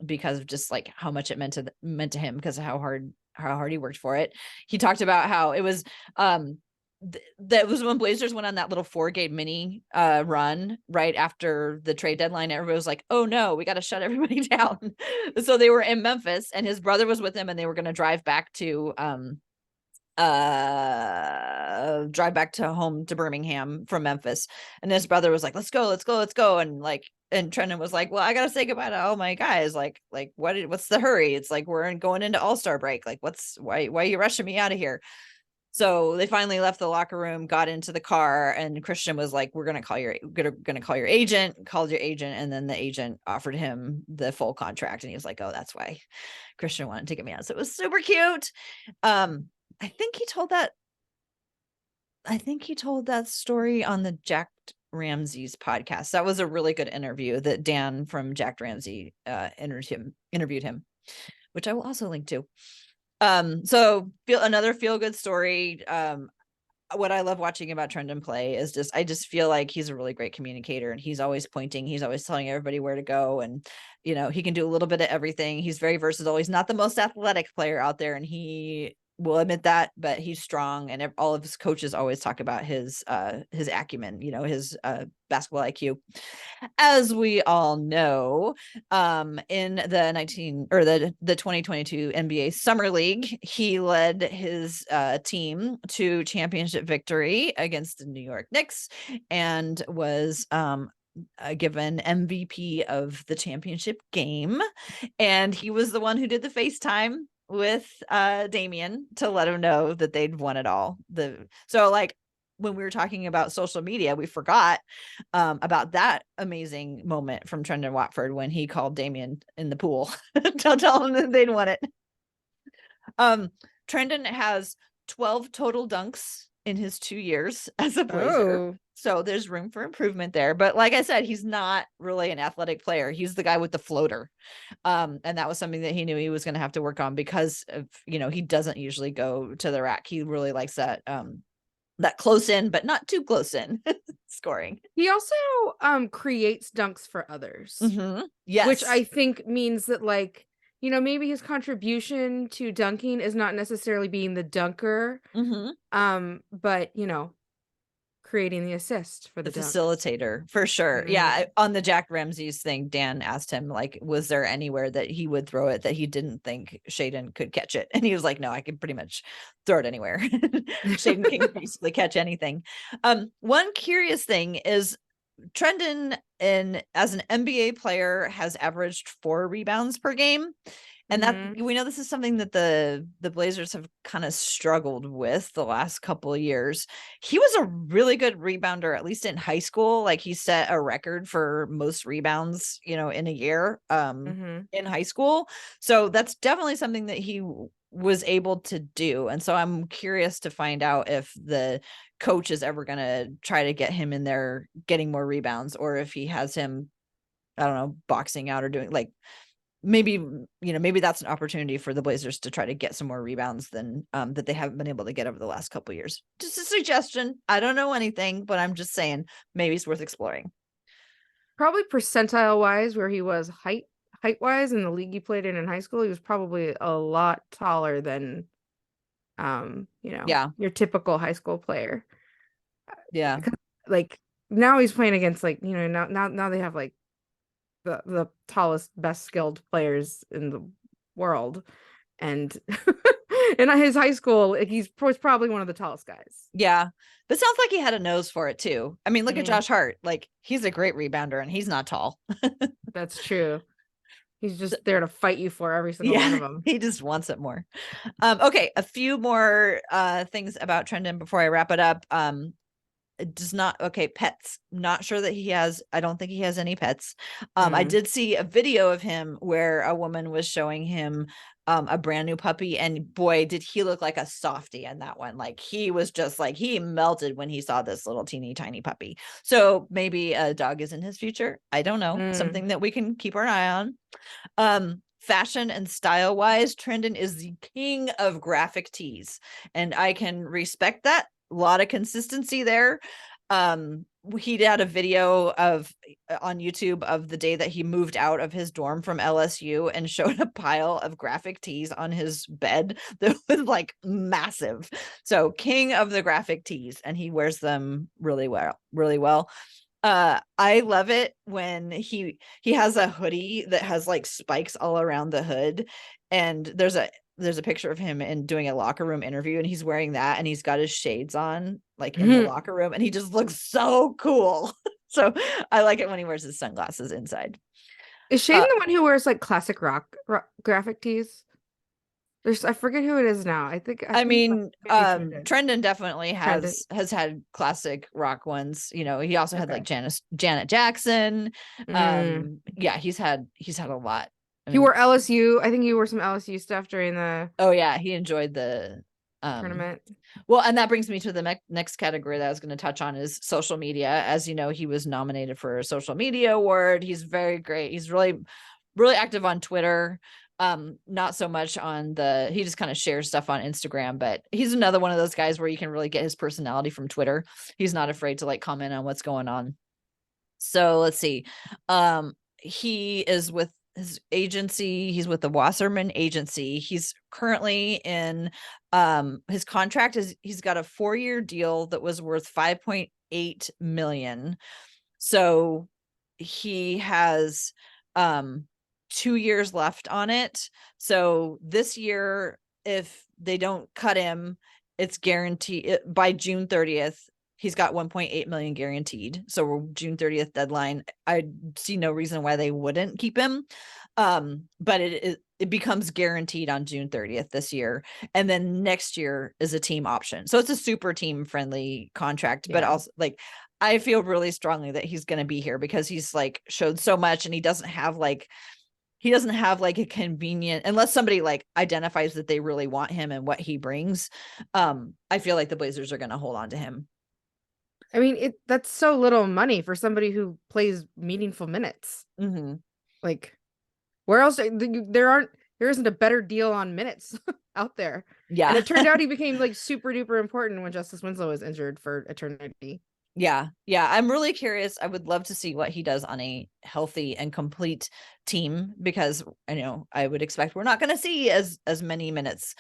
A: because of just like how much it meant to him, because of how hard he worked for it. He talked about how it was that was when Blazers went on that little 4-game mini run right after the trade deadline. Everybody was like, oh no, we got to shut everybody down. So they were in Memphis and his brother was with him and they were going to drive back to home to Birmingham from Memphis. And his brother was like, let's go. And Trendon was like, well, I gotta say goodbye to all my guys. What's the hurry? It's like we're going into All-Star break. Like, why are you rushing me out of here? So they finally left the locker room, got into the car, and Christian was like, we're gonna call your agent, called your agent, and then the agent offered him the full contract. And he was like, oh, that's why Christian wanted to get me out. So it was super cute. I think he told that story on the Jack Ramsey's podcast. That was a really good interview that Dan from Jack Ramsey interviewed him, which I will also link to. So another feel-good story. What I love watching about Trendon play is I just feel like he's a really great communicator, and he's always pointing, he's always telling everybody where to go, and he can do a little bit of everything. He's very versatile. He's not the most athletic player out there, and he will admit that, but he's strong, and all of his coaches always talk about his acumen, his basketball IQ. As we all know, in the 2022 NBA Summer League, he led his team to championship victory against the New York Knicks and was given MVP of the championship game. And he was the one who did the FaceTime with Damian to let him know that they'd won it all. So when we were talking about social media, we forgot about that amazing moment from Trendon Watford when he called Damian in the pool to tell him that they'd won it. Trendon has 12 total dunks in his 2 years as a Blazer.
B: Oh.
A: So there's room for improvement there. But like I said, he's not really an athletic player. He's the guy with the floater. And that was something that he knew he was going to have to work on because of, he doesn't usually go to the rack. He really likes that close in, but not too close in scoring.
B: He also creates dunks for others.
A: Mm-hmm. Yes.
B: Which I think means that maybe his contribution to dunking is not necessarily being the dunker.
A: Mm-hmm.
B: But creating the assist for the
A: facilitator for sure. Mm-hmm. Yeah. On the Jack Ramsey's thing, Dan asked him, was there anywhere that he would throw it that he didn't think Shaedon could catch it? And he was like, no, I can pretty much throw it anywhere. Shaedon can basically catch anything. One curious thing is Trendon as an NBA player has averaged 4 rebounds per game. And that we know this is something that the Blazers have kind of struggled with the last couple of years. He was a really good rebounder, at least in high school. He set a record for most rebounds, in a year in high school. So that's definitely something that he was able to do. And so I'm curious to find out if the coach is ever going to try to get him in there getting more rebounds, or if he has him, I don't know, boxing out or doing maybe that's an opportunity for the Blazers to try to get some more rebounds than that they haven't been able to get over the last couple of years. Just a suggestion. I don't know anything, but I'm just saying maybe it's worth exploring.
B: Probably percentile wise, where he was height wise in the league he played in high school, he was probably a lot taller than your typical high school player.
A: Yeah.
B: Now he's playing against now they have the tallest, best skilled players in the world, and in his high school he was probably one of the tallest guys.
A: Yeah, but it sounds like he had a nose for it too. I mean, look at Josh Hart. He's a great rebounder and he's not tall.
B: That's true. He's just there to fight you for every single one of them.
A: He just wants it more. Okay, a few more things about Trendon before I wrap it up. Pets. Not sure that I don't think he has any pets. I did see a video of him where a woman was showing him a brand new puppy, and boy, did he look like a softie in that one. He was just he melted when he saw this little teeny tiny puppy. So maybe a dog is in his future. I don't know. Something that we can keep our eye on. Fashion and style wise, Trendon is the king of graphic tees, and I can respect that. A lot of consistency there. he had a video of on YouTube of the day that he moved out of his dorm from LSU and showed a pile of graphic tees on his bed that was like massive. So king of the graphic tees, and he wears them really well. I love it when he has a hoodie that has like spikes all around the hood, and there's a picture of him in doing a locker room interview, and he's wearing that, and he's got his shades on like in the locker room, and he just looks so cool. So I like it when he wears his sunglasses inside.
B: Is Shane the one who wears like classic rock graphic tees? I forget who it is now. I
A: mean,
B: Trendon.
A: Trendon definitely has had classic rock ones. You know, he also had like Janet Jackson. Yeah, he's had a lot.
B: He wore LSU. I think he wore some LSU stuff during the.
A: Oh yeah, he enjoyed the
B: tournament.
A: Well, and that brings me to the next category that I was going to touch on is social media. As you know, he was nominated for a social media award. He's very great. He's really active on Twitter. Not so much on he just kind of shares stuff on Instagram, but he's another one of those guys where you can really get his personality from Twitter. He's not afraid to like comment on what's going on. So let's see. He is with his agency. He's with the Wasserman agency. He's currently in his contract is he's got a 4-year deal that was worth $5.8 million. So he has 2 years left on it. So this year, if they don't cut him, it's guaranteed by June 30th. He's got 1.8 million guaranteed. So we're June 30th deadline. I see no reason why they wouldn't keep him. But it becomes guaranteed on June 30th this year. And then next year is a team option. So it's a super team friendly contract, but also like, I feel really strongly that he's going to be here because he's like showed so much, and he doesn't have like a convenient, unless somebody like identifies that they really want him and what he brings. I feel like the Blazers are going to hold on to him.
B: I mean, that's so little money for somebody who plays meaningful minutes.
A: Mm-hmm.
B: Like, where else? There isn't a better deal on minutes out there.
A: Yeah.
B: And it turned out he became like super duper important when Justice Winslow was injured for eternity.
A: Yeah. I'm really curious. I would love to see what he does on a healthy and complete team, because I know I would expect we're not going to see as many minutes.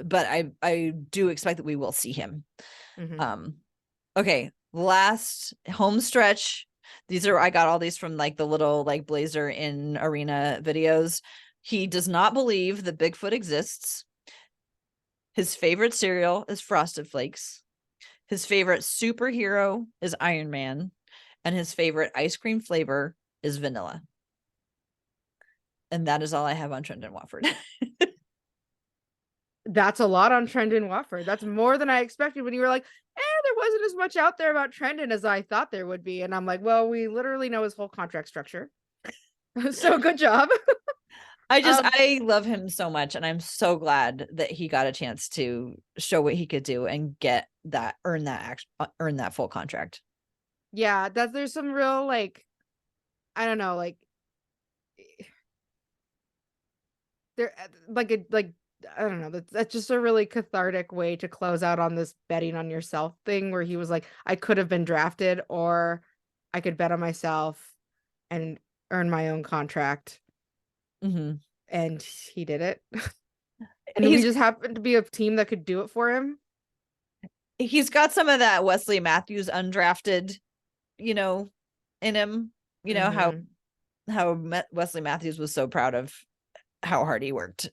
A: But I do expect that we will see him. Mm-hmm. Okay. Last home stretch. I got all these from like the little like Blazer in arena videos. He does not believe that Bigfoot exists. His favorite cereal is Frosted Flakes. His favorite superhero is Iron Man. And his favorite ice cream flavor is vanilla. And that is all I have on Trendon Watford.
B: That's a lot on Trendon Watford. That's more than I expected when you were like, there wasn't as much out there about Trendon as I thought there would be. And I'm like, well, we literally know his whole contract structure. So good job.
A: I love him so much, and I'm so glad that he got a chance to show what he could do and earn that full contract.
B: Yeah, there's some real like, I don't know, like there I don't know, that's just a really cathartic way to close out on this betting on yourself thing, where he was like, I could have been drafted, or I could bet on myself and earn my own contract.
A: Mm-hmm.
B: And he did it. And he just happened to be a team that could do it for him.
A: He's got some of that Wesley Matthews undrafted, in him. You know, how Wesley Matthews was so proud of how hard he worked,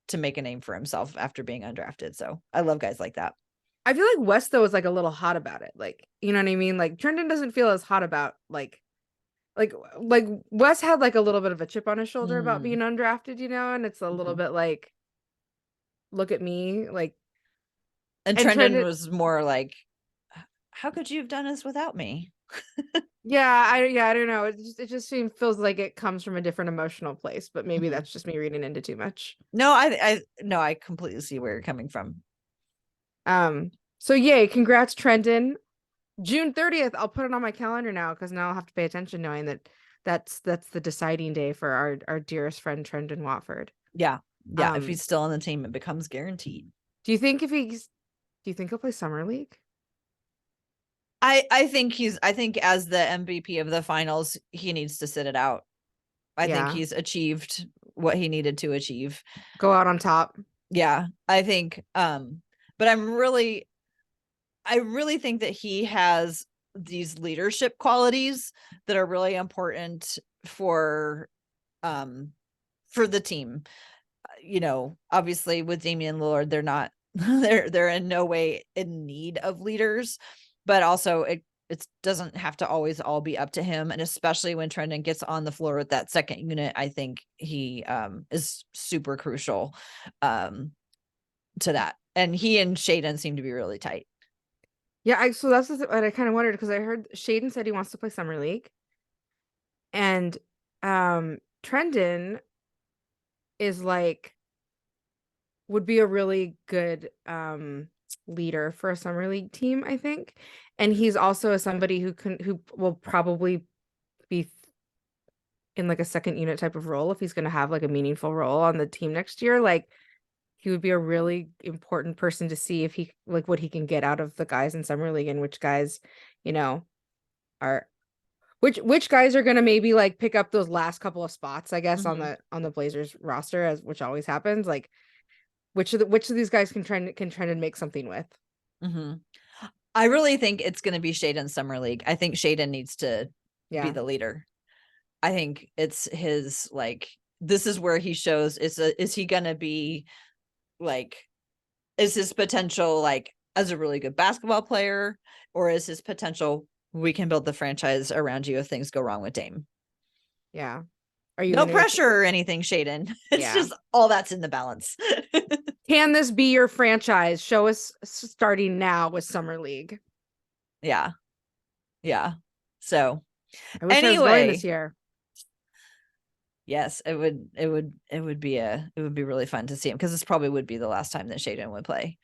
A: to make a name for himself after being undrafted. So I love guys like that.
B: I feel like Wes, though, is like a little hot about it. Like, you know what I mean? Like Trendon doesn't feel as hot about like Wes had like a little bit of a chip on his shoulder about being undrafted, and it's a little bit like, look at me, like.
A: And Trendon was more like, how could you have done this without me?
B: I don't know. It just feels like it comes from a different emotional place, but maybe that's just me reading into too much.
A: No, I completely see where you're coming from.
B: So yay, congrats, Trendon. June 30th, I'll put it on my calendar now, because now I'll have to pay attention, knowing that's the deciding day for our dearest friend Trendon Watford.
A: Yeah. If he's still on the team, it becomes guaranteed.
B: Do you think if he's Do you think he'll play Summer League?
A: I think as the MVP of the finals, he needs to sit it out. I think he's achieved what he needed to achieve.
B: Go out on top.
A: Yeah, I think but I really think that he has these leadership qualities that are really important for the team. You know, obviously with Damian Lillard, they're not they're in no way in need of leaders, but also it doesn't have to always all be up to him. And especially when Trendon gets on the floor with that second unit, I think he is super crucial to that. And he and Shaden seem to be really tight.
B: Yeah, so that's what I kind of wondered, because I heard Shaden said he wants to play Summer League. And Trendon is like, would be a really good leader for a Summer League team, I think. And he's also somebody who will probably be in like a second unit type of role if he's going to have like a meaningful role on the team next year. Like, he would be a really important person to see if he, like, what he can get out of the guys in Summer League, and which guys, you know, are which guys are going to maybe like pick up those last couple of spots, I guess, on the Blazers roster, as which always happens. Like, which of these guys can try and make something with.
A: I really think it's going to be Shaden Summer League. I think Shaden needs to be the leader. I think it's his, like, this is where he shows, is he going to be like, is his potential like as a really good basketball player, or is his potential, we can build the franchise around you if things go wrong with Dame?
B: Yeah. Are you
A: no pressure or anything, Shaden? It's just all that's in the balance.
B: Can this be your franchise? Show us starting now with Summer League.
A: Yeah. So
B: I wish I was going this year.
A: Yes, it would be really fun to see him, because this probably would be the last time that Shaden would play.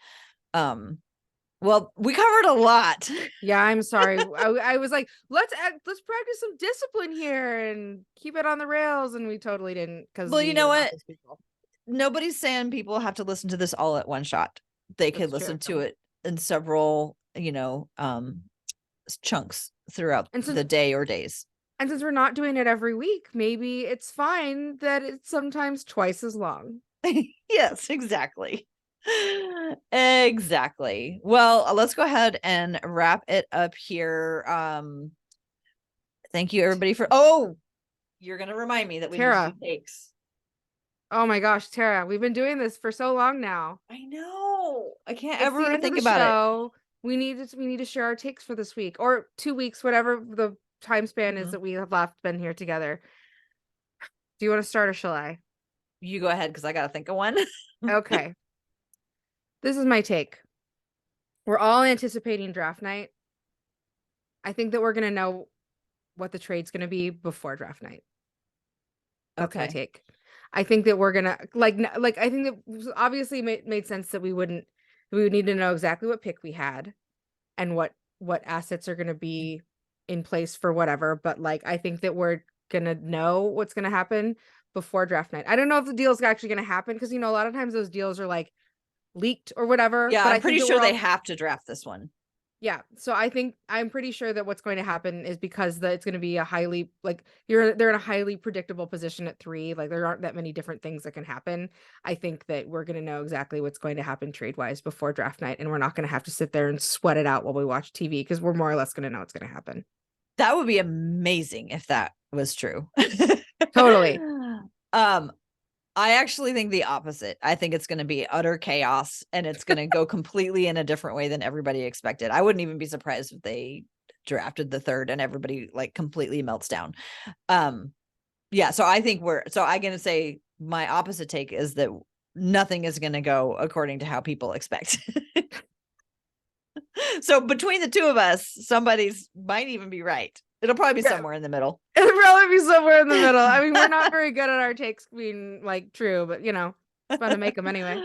A: Well, we covered a lot.
B: Yeah, I'm sorry. I was like, let's practice some discipline here and keep it on the rails, and we totally didn't. Because,
A: well, you know what? Nobody's saying people have to listen to this all at one shot. They could listen to it in several, chunks throughout the day or days.
B: And since we're not doing it every week, maybe it's fine that it's sometimes twice as long.
A: Yes, exactly. Exactly. Well, let's go ahead and wrap it up here. Thank you everybody for, you're going to remind me that we need to do takes.
B: Oh my gosh, Tara, we've been doing this for so long now.
A: I know. I can't ever think about it.
B: We need to share our takes for this week or 2 weeks, whatever the time span is that we have been here together. Do you want to start, or shall I?
A: You go ahead, because I got to think of one.
B: Okay. This is my take. We're all anticipating draft night. I think that we're going to know what the trade's going to be before draft night. That's my take. I think that we're going to like, I think that obviously made sense that we would need to know exactly what pick we had and what assets are going to be in place for whatever. But like, I think that we're going to know what's going to happen before draft night. I don't know if the deal's actually going to happen, because, a lot of times those deals are like leaked or whatever.
A: Yeah, but I'm pretty sure they have to draft this one.
B: Yeah, so I'm pretty sure that what's going to happen is because it's going to be a highly, like, they're in a highly predictable position at 3. Like, there aren't that many different things that can happen. I think that we're going to know exactly what's going to happen trade wise before draft night, and we're not going to have to sit there and sweat it out while we watch TV, because we're more or less going to know what's going to happen.
A: That would be amazing if that was true.
B: Totally.
A: I actually think the opposite. I think it's going to be utter chaos, and it's going to go completely in a different way than everybody expected. I wouldn't even be surprised if they drafted the 3rd and everybody like completely melts down. Yeah. So I think I'm going to say my opposite take is that nothing is going to go according to how people expect. So between the two of us, somebody's might even be right. It'll probably be somewhere in the middle.
B: It'll probably be somewhere in the middle. I mean, we're not very good at our takes being like true, but it's fun to make them anyway.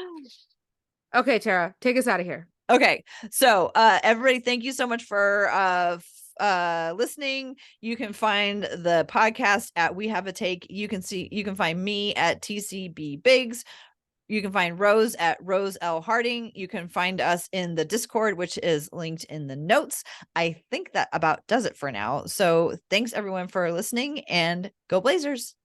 B: Okay, Tara, take us out of here.
A: Okay. So everybody, thank you so much for listening. You can find the podcast at We Have a Take. You can find me at TCB Biggs. You can find Rose at Rose L. Harding. You can find us in the Discord, which is linked in the notes. I think that about does it for now. So thanks everyone for listening, and go Blazers.